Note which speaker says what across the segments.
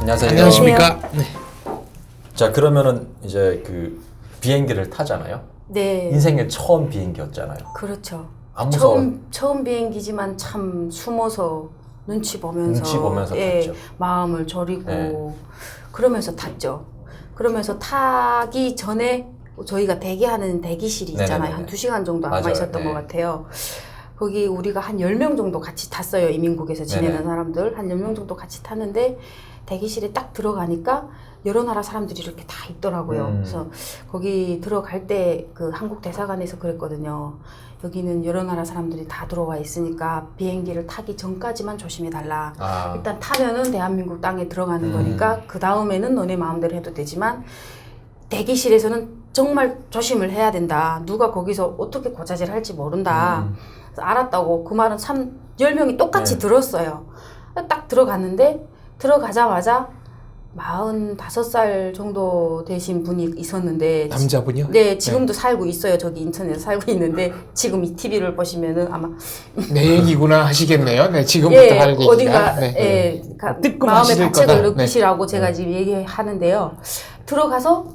Speaker 1: 안녕하세요.
Speaker 2: 안녕하십니까? 네.
Speaker 1: 자, 그러면은 이제 그 비행기를 타잖아요.
Speaker 3: 네.
Speaker 1: 인생의 처음 비행기였잖아요.
Speaker 3: 그렇죠.
Speaker 1: 안 무서워?
Speaker 3: 처음 비행기지만 참 숨어서 눈치 보면서
Speaker 1: 탔죠.
Speaker 3: 마음을 졸이고
Speaker 1: 네.
Speaker 3: 그러면서 탔죠. 그러면서 타기 전에 저희가 대기하는 대기실이 있잖아요.
Speaker 1: 네네네.
Speaker 3: 한 2시간 정도 아마
Speaker 1: 맞아요.
Speaker 3: 있었던
Speaker 1: 네.
Speaker 3: 것 같아요. 거기 우리가 한 10명 정도 같이 탔어요. 이민국에서 지내는
Speaker 1: 네네.
Speaker 3: 사람들. 한 10명 정도 같이 탔는데 대기실에 딱 들어가니까 여러 나라 사람들이 이렇게 다 있더라고요. 그래서 거기 들어갈 때 그 한국 대사관에서 그랬거든요. 여기는 여러 나라 사람들이 다 들어와 있으니까 비행기를 타기 전까지만 조심해달라.
Speaker 1: 아,
Speaker 3: 일단 타면은 대한민국 땅에 들어가는 거니까 그 다음에는 너네 마음대로 해도 되지만 대기실에서는 정말 조심을 해야 된다. 누가 거기서 어떻게 고자질 할지 모른다. 그래서 알았다고 그 말은 10명이 똑같이
Speaker 1: 네.
Speaker 3: 들었어요. 딱 들어갔는데 들어가자마자 45살 정도 되신 분이 있었는데
Speaker 2: 남자분이요?
Speaker 3: 네, 지금도 살고 있어요. 저기 인천에서 살고 있는데 지금 이 TV를 보시면은 아마
Speaker 2: 내 얘기구나 하시겠네요. 네, 지금부터
Speaker 3: 예,
Speaker 2: 할 얘기가.
Speaker 3: 어딘가
Speaker 2: 네.
Speaker 3: 예,
Speaker 2: 뜨끔하실
Speaker 3: 마음의 가책을
Speaker 2: 거다.
Speaker 3: 느끼시라고 제가 지금 얘기하는데요. 들어가서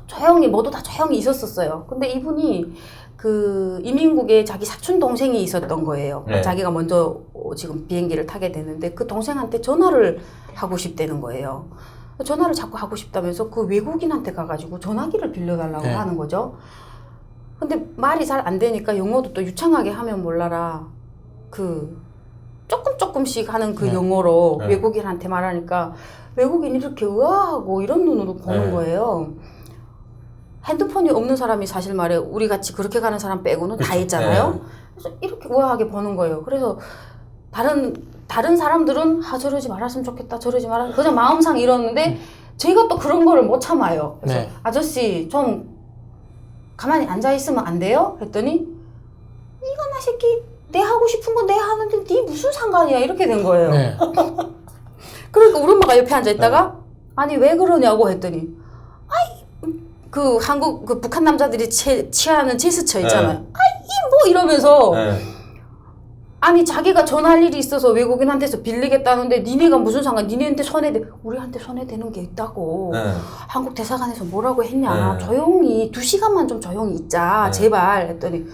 Speaker 3: 조용히 모두 다 조용히 있었었어요. 근데 이분이 그 이민국에 자기 사촌 동생이 있었던 거예요.
Speaker 1: 네.
Speaker 3: 자기가 먼저 지금 비행기를 타게 됐는데 그 동생한테 전화를 하고 싶다는 거예요. 전화를 자꾸 하고 싶다면서 그 외국인한테 가가지고 전화기를 빌려달라고
Speaker 2: 네.
Speaker 3: 하는 거죠. 근데 말이 잘 안 되니까 영어도 또 유창하게 하면 몰라라. 그 조금씩 하는 그
Speaker 2: 네.
Speaker 3: 영어로
Speaker 1: 네.
Speaker 3: 외국인한테 말하니까 외국인이 이렇게 의아하고 이런 눈으로 보는
Speaker 1: 네.
Speaker 3: 거예요. 핸드폰이 없는 사람이 사실 말해 우리 같이 그렇게 가는 사람 빼고는 다
Speaker 1: 그렇죠.
Speaker 3: 있잖아요.
Speaker 1: 네.
Speaker 3: 그래서 이렇게 의아하게 보는 거예요. 그래서 다른 사람들은 저러지 말았으면 좋겠다. 저러지 말았으면 그냥 마음상 이러는데 저희가 또 그런 거를 못 참아요. 그래서
Speaker 2: 네.
Speaker 3: 아저씨 좀 가만히 앉아 있으면 안 돼요? 했더니 이거 나 새끼 내 하고 싶은 거 내 하는데 네 무슨 상관이야 이렇게 된 거예요.
Speaker 2: 네.
Speaker 3: 그러니까 우리 엄마가 옆에 앉아 있다가 아니 왜 그러냐고 했더니 그 한국 그 북한 남자들이 취하는 제스처 있잖아요.
Speaker 1: 네.
Speaker 3: 뭐 이러면서
Speaker 1: 네.
Speaker 3: 아니 자기가 전화할 일이 있어서 외국인한테서 빌리겠다는데 니네가 무슨 상관? 니네한테 손해대 우리한테 손해되는 게 있다고.
Speaker 1: 네.
Speaker 3: 한국 대사관에서 뭐라고 했냐?
Speaker 1: 네.
Speaker 3: 조용히 2시간만 좀 조용히 있자
Speaker 1: 네.
Speaker 3: 제발 했더니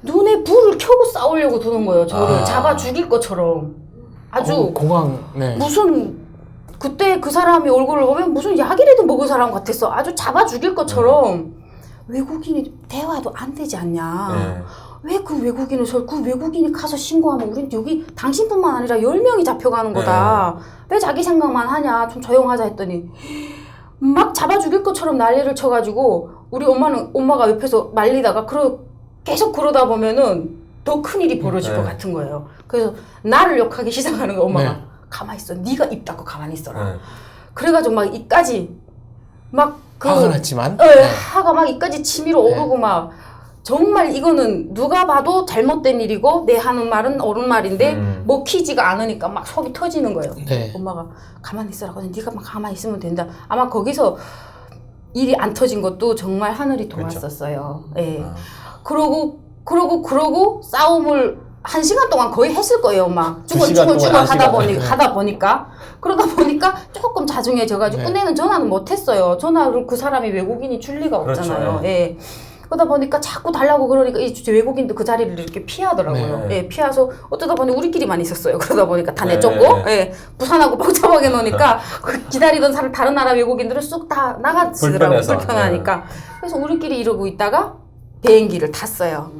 Speaker 3: 눈에 불을 켜고 싸우려고 드는 거예요. 저를
Speaker 1: 아.
Speaker 3: 잡아 죽일 것처럼 아주
Speaker 2: 공항. 네.
Speaker 3: 무슨 그때 그 사람이 얼굴을 보면 무슨 약이라도 먹은 사람 같았어. 아주 잡아 죽일 것처럼 외국인이 대화도 안 되지 않냐.
Speaker 1: 네.
Speaker 3: 왜 그 외국인이 가서 신고하면 우린 여기 당신뿐만 아니라 10명이 잡혀가는 거다. 왜 자기 생각만 하냐. 좀 조용하자 했더니 막 잡아 죽일 것처럼 난리를 쳐가지고 우리 엄마가 옆에서 말리다가 계속 그러다 보면은 더 큰일이 벌어질 것 같은 거예요. 그래서 나를 욕하기 시작하는 거야. 엄마가.
Speaker 2: 네.
Speaker 3: 가만히 있어. 네가 입 닫고 가만히 있어라.
Speaker 1: 네.
Speaker 3: 그래가지고 막 이까지 막
Speaker 2: 화가 났지만.
Speaker 3: 화가 막 이까지 치밀어 오르고 막 정말 이거는 누가 봐도 잘못된 일이고 내 하는 말은 옳은 말인데 먹히지가 않으니까 막 속이 터지는 거예요.
Speaker 2: 네.
Speaker 3: 엄마가 가만히 있어라. 그냥 네가 막 가만히 있으면 된다. 아마 거기서 일이 안 터진 것도 정말 하늘이 도왔었어요. 예. 그러고 싸움을 1시간 동안 거의 했을 거예요, 막.
Speaker 1: 시간 동안
Speaker 3: 하다 보니까. 그러다 보니까 조금 자중해져가지고,
Speaker 2: 네.
Speaker 3: 은혜는 전화는 못 했어요. 전화를 그 사람이 외국인이 줄 리가 없잖아요.
Speaker 1: 그렇죠.
Speaker 3: 예. 그러다 보니까 자꾸 달라고 그러니까 이 외국인도 그 자리를 이렇게 피하더라고요.
Speaker 1: 네.
Speaker 3: 예, 피해서 어쩌다 보니 우리끼리만 있었어요. 그러다 보니까 다
Speaker 1: 네.
Speaker 3: 내쫓고, 예, 부산하고 복잡하게 놓으니까 기다리던 다른 나라 외국인들은 쑥 다 나가시더라고요.
Speaker 1: 불편해서.
Speaker 3: 불편하니까. 그래서 우리끼리 이러고 있다가 비행기를 탔어요.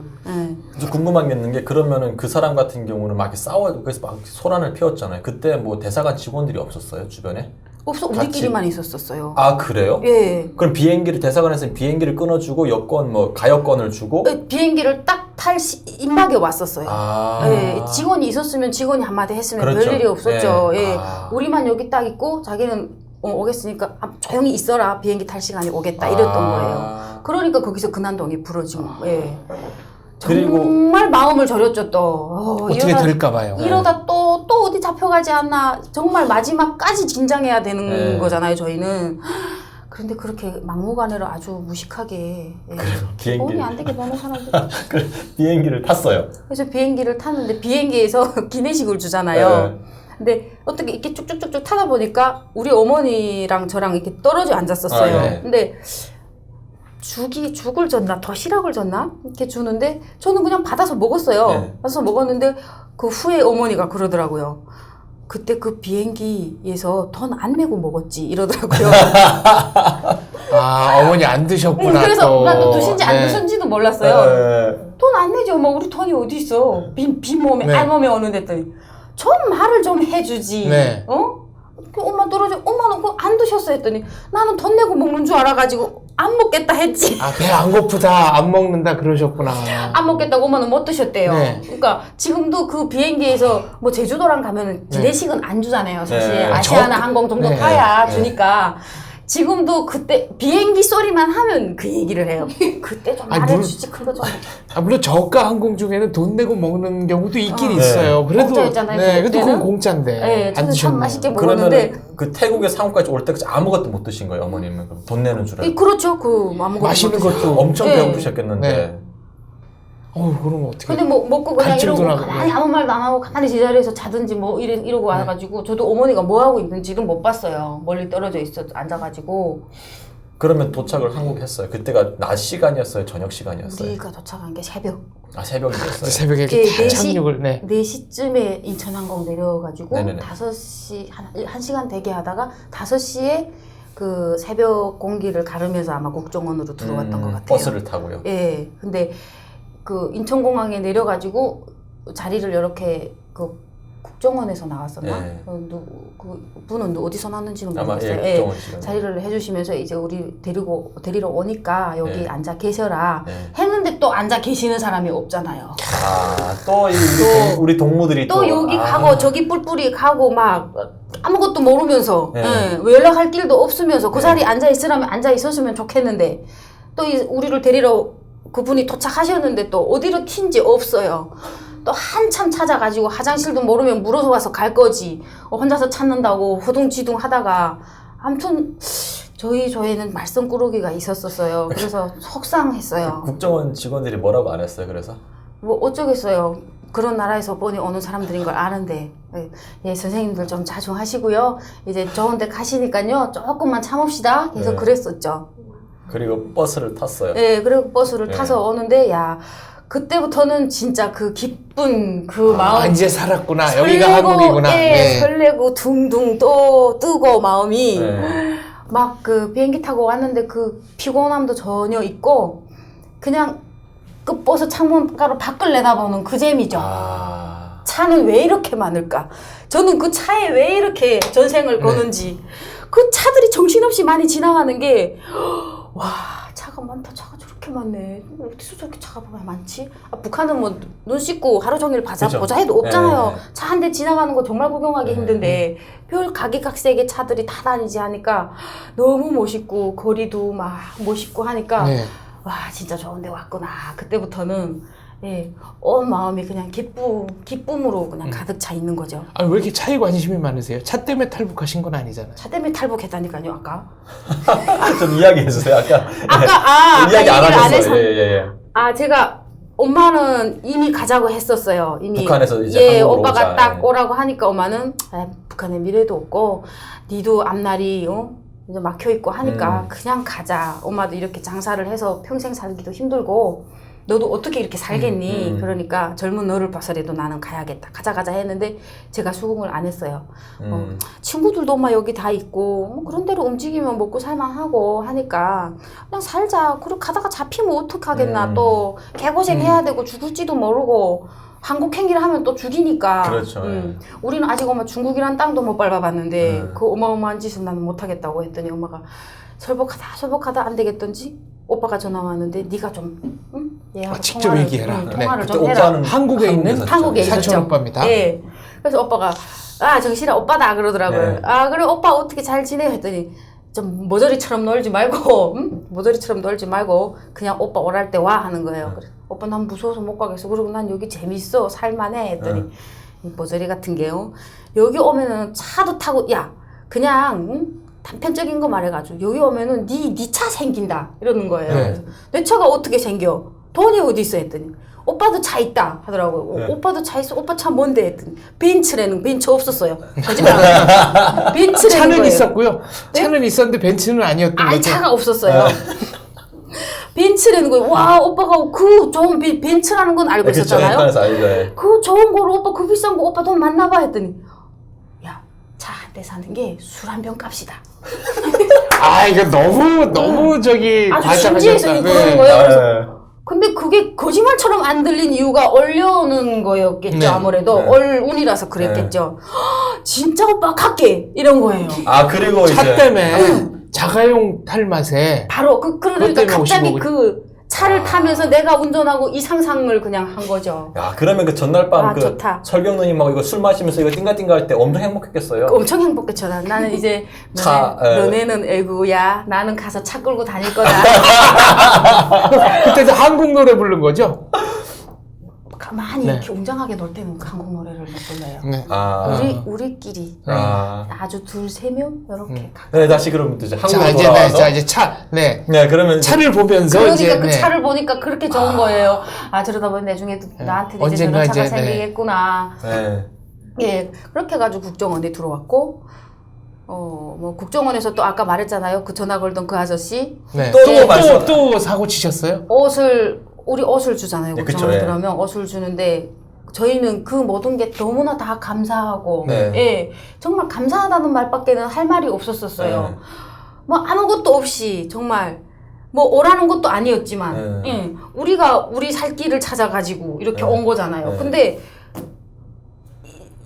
Speaker 1: 좀 궁금한 게 있는 게 그러면은 그 사람 같은 경우는 막 이렇게 그래서 막 소란을 피웠잖아요. 그때 뭐 대사관 직원들이 없었어요, 주변에?
Speaker 3: 우리끼리만 있었어요.
Speaker 1: 아, 그래요?
Speaker 3: 예.
Speaker 1: 그럼 대사관에서 비행기를 끊어주고 여권 가여권을 주고
Speaker 3: 비행기를 딱 탈 입막에 왔었어요.
Speaker 1: 아.
Speaker 3: 예. 직원이 있었으면 직원이 한마디 했으면
Speaker 1: 그렇죠.
Speaker 3: 별일이 없었죠.
Speaker 1: 네.
Speaker 3: 예.
Speaker 1: 아.
Speaker 3: 우리만 여기 딱 있고 자기는 오겠으니까 조용히 있어라. 비행기 탈 시간이 오겠다. 이랬던 거예요. 그러니까 거기서 근한동이 부러진 예.
Speaker 1: 그리고
Speaker 3: 정말 마음을 졸였죠 또.
Speaker 2: 어떻게 될까 봐요.
Speaker 3: 이러다 또 어디 잡혀가지 않나. 정말 마지막까지 긴장해야 되는
Speaker 1: 네.
Speaker 3: 거잖아요 저희는. 그런데 그렇게 막무가내로 아주 무식하게 도움이 안 되게 보는 사람들.
Speaker 1: 비행기를 탔어요.
Speaker 3: 그래서 비행기를 탔는데 비행기에서 기내식을 주잖아요. 근데 어떻게 이렇게 쭉쭉쭉쭉 타다 보니까 우리 어머니랑 저랑 이렇게 떨어져 앉았었어요.
Speaker 1: 아, 네.
Speaker 3: 근데 죽을 줬나 도시락을 줬나 이렇게 주는데 저는 그냥 받아서 먹었어요.
Speaker 1: 네.
Speaker 3: 받아서 먹었는데 그 후에 어머니가 그러더라고요. 그때 그 비행기에서 돈 안 내고 먹었지 이러더라고요.
Speaker 2: 아, 어머니 안 드셨구나.
Speaker 3: 그래서
Speaker 2: 또.
Speaker 3: 나도 드신지 안
Speaker 2: 네.
Speaker 3: 드신지도 몰랐어요.
Speaker 1: 네.
Speaker 3: 돈 안 내지 엄마 우리 돈이 어디 있어? 빈 몸에
Speaker 2: 네.
Speaker 3: 알몸에 오는 데더니 좀 말을 좀 해주지.
Speaker 2: 네.
Speaker 3: 어? 그 엄마 떨어져 엄마는 그거 안 드셨어 했더니 나는 돈 내고 먹는 줄 알아가지고 안 먹겠다 했지.
Speaker 2: 아, 배 안 고프다, 안 먹는다 그러셨구나.
Speaker 3: 안 먹겠다고 엄마는 못 드셨대요.
Speaker 2: 네.
Speaker 3: 그러니까 지금도 그 비행기에서 뭐 제주도랑 가면은 기내식은 안 주잖아요. 사실
Speaker 1: 네.
Speaker 3: 아시아나 항공 정도
Speaker 2: 네.
Speaker 3: 타야
Speaker 1: 네.
Speaker 3: 주니까. 지금도 그때 비행기 소리만 하면 그 얘기를 해요. 그때 좀
Speaker 2: 아니,
Speaker 3: 말해주지 그거 좀.
Speaker 2: 아, 물론 저가 항공 중에는 돈 내고 먹는 경우도 있긴
Speaker 3: 네.
Speaker 2: 있어요. 그래도
Speaker 3: 공짜였잖아요,
Speaker 2: 네, 그래도 그건
Speaker 3: 그때는.
Speaker 2: 공짜인데.
Speaker 3: 네,
Speaker 2: 안
Speaker 3: 저는 참
Speaker 2: 드셨네요.
Speaker 3: 맛있게 먹었는데.
Speaker 1: 그러면 그 태국에서 한국까지 올 때까지 아무것도 못 드신 거예요, 어머님은? 그럼 돈 내는 줄 알고.
Speaker 3: 그렇죠. 그 아무것도
Speaker 2: 맛있는
Speaker 3: 못 드시고.
Speaker 2: 것도
Speaker 1: 엄청
Speaker 3: 네.
Speaker 1: 배고프셨겠는데.
Speaker 2: 네. 그러면 어떻게?
Speaker 3: 근데 뭐 먹고 그냥
Speaker 2: 갈증도
Speaker 3: 이러고
Speaker 2: 나고,
Speaker 3: 가만히
Speaker 2: 네.
Speaker 3: 아무 말도 안 하고 가만히 제자리에서 자든지 뭐 이러고 와가지고 저도 어머니가 뭐 하고 있는지는 못 봤어요. 멀리 떨어져 있어 앉아가지고.
Speaker 1: 그러면 도착을 한국에 했어요. 그때가 낮 시간이었어요, 저녁 시간이었어요.
Speaker 3: 우리가 도착한 게 새벽.
Speaker 1: 아, 새벽이었어요.
Speaker 2: 새벽에
Speaker 3: 예,
Speaker 2: 다
Speaker 3: 4시?
Speaker 2: 착륙을 네.
Speaker 3: 4시쯤에 인천항공 내려가지고
Speaker 1: 네네네.
Speaker 3: 5시 한 시간 대기하다가 5시에 그 새벽 공기를 가르면서 아마 국정원으로 들어왔던 것 같아요.
Speaker 1: 버스를 타고요.
Speaker 3: 예. 근데 그 인천공항에 내려가지고 자리를 이렇게 그 국정원에서 나왔었나?
Speaker 1: 네.
Speaker 3: 그 분은 어디서 나왔는지는
Speaker 1: 아마
Speaker 3: 모르겠어요.
Speaker 1: 예, 국정원 시간.
Speaker 3: 자리를 해주시면서 이제 우리 데리러 오니까 여기
Speaker 1: 네.
Speaker 3: 앉아 계셔라
Speaker 1: 네.
Speaker 3: 했는데 또 앉아 계시는 사람이 없잖아요.
Speaker 1: 아, 또 우리 동무들이
Speaker 3: 또 여기 가고 저기 뿔뿔이 가고 막 아무것도 모르면서
Speaker 1: 네.
Speaker 3: 예, 왜 연락할 길도 없으면서 그
Speaker 1: 네.
Speaker 3: 자리에 앉아 있으라면 앉아 있었으면 좋겠는데 또 우리를 데리러 그분이 도착하셨는데 또 어디로 튄지 없어요. 또 한참 찾아가지고 화장실도 모르면 물어서 와서 갈 거지. 혼자서 찾는다고 허둥지둥 하다가 아무튼 저희 조에는 말썽꾸러기가 있었어요. 그래서 속상했어요.
Speaker 1: 국정원 직원들이 뭐라고 안 했어요, 그래서?
Speaker 3: 뭐 어쩌겠어요. 그런 나라에서 뻔히 오는 사람들인 걸 아는데 예, 선생님들 좀 자중하시고요. 이제 좋은 데 가시니까요. 조금만 참읍시다. 계속
Speaker 1: 네.
Speaker 3: 그랬었죠.
Speaker 1: 그리고 버스를 탔어요.
Speaker 3: 예, 그리고 버스를
Speaker 1: 네.
Speaker 3: 타서 오는데 야 그때부터는 진짜 그 기쁜 그 마음
Speaker 2: 이제 살았구나.
Speaker 3: 설레고,
Speaker 2: 여기가 한국이구나.
Speaker 3: 예,
Speaker 2: 네.
Speaker 3: 설레고 둥둥 또 뜨고 마음이
Speaker 1: 네.
Speaker 3: 막 그 비행기 타고 왔는데 그 피곤함도 전혀 있고 그냥 그 버스 창문가로 밖을 내다보는 그 재미죠.
Speaker 1: 아,
Speaker 3: 차는 왜 이렇게 많을까? 저는 그 차에 왜 이렇게 전생을 거는지 그 차들이 정신없이 많이 지나가는 게 와 차가 많다 차가 저렇게 많네 어디서 저렇게 차가 많지? 아, 북한은 뭐 눈 씻고 하루 종일
Speaker 1: 그죠.
Speaker 3: 보자 해도 없잖아요.
Speaker 1: 네.
Speaker 3: 차 한 대 지나가는 거 정말 구경하기
Speaker 1: 네.
Speaker 3: 힘든데 별 각기각색의 차들이 다 다니지 하니까 너무 멋있고 거리도 막 멋있고 하니까
Speaker 2: 네.
Speaker 3: 와 진짜 좋은 데 왔구나. 그때부터는 예, 온 마음이 그냥 기쁨으로 그냥 가득 차 있는 거죠.
Speaker 2: 아, 왜 이렇게 차에 관심이 많으세요? 차 때문에 탈북하신 건 아니잖아요.
Speaker 3: 차 때문에 탈북했다니까요, 아까.
Speaker 1: 좀 이야기해 주세요. 아까
Speaker 3: 아까
Speaker 1: 이야기 안
Speaker 3: 얘기를 안
Speaker 1: 하셨어요.
Speaker 3: 해서.
Speaker 1: 예.
Speaker 3: 아, 제가 엄마는 이미 가자고 했었어요. 이미
Speaker 1: 북한에서 이제
Speaker 3: 예,
Speaker 1: 한국으로
Speaker 3: 오빠가
Speaker 1: 오자.
Speaker 3: 딱 오라고 하니까 엄마는 북한에 미래도 없고 니도 앞날이 이제 막혀 있고 하니까 그냥 가자. 엄마도 이렇게 장사를 해서 평생 살기도 힘들고 너도 어떻게 이렇게 살겠니? 그러니까 젊은 너를 봐서라도 나는 가야겠다. 가자 했는데 제가 수긍을 안 했어요. 친구들도 엄마 여기 다 있고 뭐 그런 대로 움직이면 먹고 살만하고 하니까 그냥 살자. 그리고 가다가 잡히면 어떡하겠나. 또 개고생해야 되고 죽을지도 모르고 한국 행기를 하면 또 죽이니까.
Speaker 1: 그렇죠.
Speaker 3: 우리는 아직 엄마 중국이란 땅도 못 밟아봤는데 그 어마어마한 짓은 나는 못하겠다고 했더니 엄마가 설복하다 안 되겠던지 오빠가 전화 왔는데 네가 좀 얘하고
Speaker 2: 직접 얘기해라.
Speaker 3: 통화를
Speaker 1: 그때
Speaker 3: 좀 해라.
Speaker 1: 오빠는
Speaker 2: 한국에 있는
Speaker 3: 한국에
Speaker 2: 사촌
Speaker 3: 있었죠.
Speaker 2: 오빠입니다.
Speaker 3: 예. 그래서 오빠가 정신아 오빠다 그러더라고요.
Speaker 1: 네.
Speaker 3: 그래 오빠 어떻게 잘 지내? 했더니 좀 모조리처럼 놀지 말고 모조리처럼 놀지 말고 그냥 오빠 오랄 때 와 하는 거예요. 그래. 오빠 난 무서워서 못 가겠어. 그리고 난 여기 재밌어 살만해 했더니 이 모조리 같은 게요. 여기 오면은 차도 타고 야 그냥 단편적인 거 말해가지고 여기 오면은 네 차 생긴다 이러는 거예요.
Speaker 2: 네.
Speaker 3: 그래서 내 차가 어떻게 생겨? 돈이 어디 있어 했더니 오빠도 차 있다 하더라고요.
Speaker 1: 네.
Speaker 3: 오빠도 차 있어. 오빠 차 뭔데? 했더니 벤츠라는 벤츠 없었어요. 거짓말 안 해요. 벤츠라는
Speaker 2: 차는
Speaker 3: 거예요.
Speaker 2: 있었고요. 차는 있었는데 벤츠는 아니었던
Speaker 3: 아니
Speaker 2: 거죠.
Speaker 3: 차가 없었어요. 벤츠라는 거예요. 와 오빠가 그 좋은 벤츠라는 건 알고
Speaker 1: 그쵸,
Speaker 3: 있었잖아요.
Speaker 1: 헷갈려서 알죠. 예.
Speaker 3: 그 좋은 거를 오빠 그 비싼 거 오빠 돈 많나 봐 했더니 야 차 한 대 사는 게 술 한 병 값이다.
Speaker 2: 아 이거 너무 저기
Speaker 3: 아주 진지해서
Speaker 2: 과장하셨다.
Speaker 3: 그러는 거예요. 그래서
Speaker 1: 예.
Speaker 3: 근데 그게 거짓말처럼 안 들린 이유가 얼려오는 거였겠죠.
Speaker 2: 네.
Speaker 3: 아무래도
Speaker 1: 네.
Speaker 3: 얼운이라서 그랬겠죠. "헉, 진짜 오빠 갈게 이런 거예요.
Speaker 1: 아 그리고
Speaker 2: 차
Speaker 1: 이제
Speaker 2: 때문에 자가용 탈 맛에
Speaker 3: 바로
Speaker 2: 그것
Speaker 3: 그러니까
Speaker 2: 때문에
Speaker 3: 갑자기
Speaker 2: 55.
Speaker 3: 그 차를 타면서 내가 운전하고 이 상상을 그냥 한 거죠.
Speaker 1: 야 그러면 그 전날 밤
Speaker 3: 아,
Speaker 1: 그
Speaker 3: 좋다.
Speaker 1: 설경 누님하고 이거 술 마시면서 이거 띵가띵가 할 때 엄청 행복했겠어요.
Speaker 3: 엄청 행복했죠. 나는 이제
Speaker 1: 차,
Speaker 3: 너네는 애구야 나는 가서 차 끌고 다닐 거다.
Speaker 2: 그때도 한국 노래 부른 거죠?
Speaker 3: 가만히
Speaker 2: 네.
Speaker 3: 이렇게 웅장하게 놀 때는 한국 노래를 못 불러요.
Speaker 2: 네.
Speaker 1: 아,
Speaker 3: 우리끼리
Speaker 1: 아.
Speaker 3: 아주 둘 세 명 이렇게 가.
Speaker 1: 네 다시 그러면 또 이제 한국으로
Speaker 2: 자 이제
Speaker 1: 돌아와서
Speaker 2: 자 이제 차 네.
Speaker 1: 네 그러면 이제
Speaker 2: 차를 보면서
Speaker 3: 그러니까
Speaker 2: 이제
Speaker 3: 그
Speaker 2: 네.
Speaker 3: 차를 보니까 그렇게 좋은 거예요. 아 저러다 보니 나중에 나한테 이제
Speaker 2: 언젠가
Speaker 3: 저런 차가
Speaker 2: 이제, 네.
Speaker 3: 생기겠구나.
Speaker 1: 네.
Speaker 3: 예, 그렇게 해가지고 국정원에 들어왔고, 뭐 국정원에서 또 아까 말했잖아요. 그 전화 걸던 그 아저씨
Speaker 2: 네.
Speaker 1: 또 말씀-
Speaker 2: 또 사고 치셨어요?
Speaker 3: 우리 옷을 주잖아요.
Speaker 1: 네,
Speaker 3: 국정원에
Speaker 1: 그쵸, 예.
Speaker 3: 들어오면 옷을 주는데 저희는 그 모든 게 너무나 다 감사하고,
Speaker 1: 네.
Speaker 3: 예, 정말 감사하다는 말밖에는 할 말이 없었었어요.
Speaker 1: 네.
Speaker 3: 뭐 아무것도 없이 정말. 뭐 오라는 것도 아니었지만,
Speaker 1: 네.
Speaker 3: 예, 우리가 우리 살 길을 찾아가지고 이렇게
Speaker 1: 네.
Speaker 3: 온 거잖아요.
Speaker 1: 네.
Speaker 3: 근데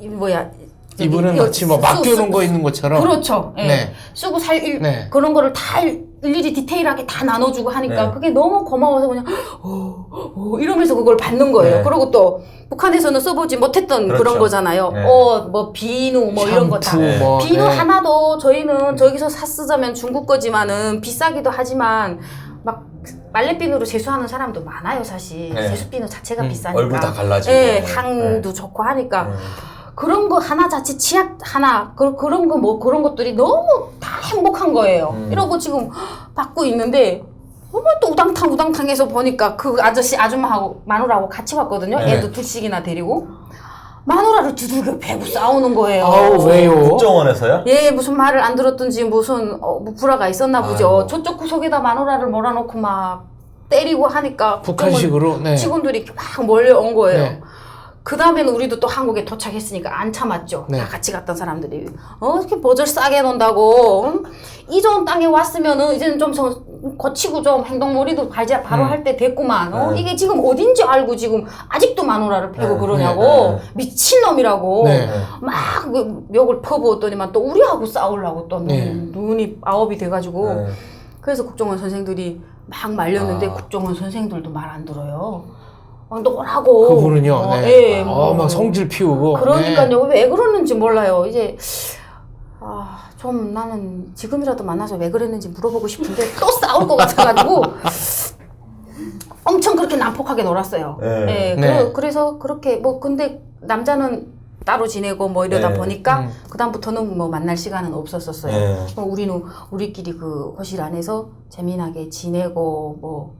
Speaker 3: 뭐야? 저기
Speaker 2: 이분은
Speaker 3: 이거
Speaker 2: 마치 뭐 맡겨놓은 거 있는 것처럼.
Speaker 3: 그렇죠. 예.
Speaker 2: 네.
Speaker 3: 쓰고 살
Speaker 2: 네.
Speaker 3: 그런 거를 다 일일이 디테일하게 다 나눠주고 하니까
Speaker 1: 네.
Speaker 3: 그게 너무 고마워서 그냥 이러면서 그걸 받는 거예요.
Speaker 1: 네.
Speaker 3: 그리고 또 북한에서는 써보지 못했던
Speaker 1: 그렇죠.
Speaker 3: 그런 거잖아요.
Speaker 1: 네.
Speaker 3: 뭐 비누 뭐 이런 거 다.
Speaker 2: 샴푸,
Speaker 1: 네.
Speaker 2: 뭐,
Speaker 3: 비누
Speaker 2: 네.
Speaker 3: 하나도 저희는 저기서 사 쓰자면 중국 거지만은 비싸기도 하지만 막 말레비누로 세수하는 사람도 많아요, 사실.
Speaker 1: 네.
Speaker 3: 세수비누 자체가 비싸니까.
Speaker 1: 얼굴 다 갈라지고.
Speaker 3: 예, 향도 좋고 하니까.
Speaker 1: 네.
Speaker 3: 그런 거 하나 자체 치약 하나 그런 거 뭐 그런 것들이 너무 다 행복한 거예요. 이러고 지금 받고 있는데 너무 또 우당탕해서 보니까 그 아저씨 아줌마하고 마누라하고 같이 왔거든요.
Speaker 1: 네.
Speaker 3: 애도 둘씩이나 데리고 마누라를 두들겨 패고 싸우는 거예요.
Speaker 2: 아우 왜요?
Speaker 1: 국정원에서요?
Speaker 3: 예, 무슨 말을 안 들었든지 무슨 뭐 불화가 있었나 보죠.
Speaker 1: 아이고.
Speaker 3: 저쪽 구석에다 마누라를 몰아놓고 막 때리고 하니까
Speaker 2: 북한식으로. 네.
Speaker 3: 직원들이 막 몰려온 거예요.
Speaker 2: 네.
Speaker 3: 그 다음에는 우리도 또 한국에 도착했으니까 안 참았죠.
Speaker 2: 네.
Speaker 3: 다 같이 갔던 사람들이. 이렇게 버절 싸게 논다고. 이 좋은 땅에 왔으면은 이제는 좀 거치고 좀 행동머리도 바로 할 때 됐구만.
Speaker 1: 네.
Speaker 3: 이게 지금 어딘지 알고 지금 아직도 마누라를 패고
Speaker 1: 네.
Speaker 3: 그러냐고.
Speaker 1: 네.
Speaker 3: 미친놈이라고.
Speaker 2: 네.
Speaker 3: 막 멱을 퍼부었더니만 또 우리하고 싸우려고 또
Speaker 2: 네.
Speaker 3: 눈이 아홉이 돼가지고.
Speaker 1: 네.
Speaker 3: 그래서 국정원 선생들이 막 말렸는데
Speaker 1: 아.
Speaker 3: 국정원 선생들도 말 안 들어요. 너라고.
Speaker 2: 그분은요. 네.
Speaker 3: 예, 뭐.
Speaker 2: 막 성질 피우고.
Speaker 3: 그러니까요.
Speaker 2: 네.
Speaker 3: 왜 그러는지 몰라요. 이제 좀 나는 지금이라도 만나서 왜 그랬는지 물어보고 싶은데 또 싸울 것 같아가지고 엄청 그렇게 난폭하게 놀았어요.
Speaker 1: 네.
Speaker 3: 예,
Speaker 2: 네.
Speaker 3: 그래서 그렇게 뭐 근데 남자는 따로 지내고 뭐 이러다
Speaker 1: 네.
Speaker 3: 보니까 그다음부터는 뭐 만날 시간은 없었었어요.
Speaker 1: 네.
Speaker 3: 우리는 우리끼리 그 거실 안에서 재미나게 지내고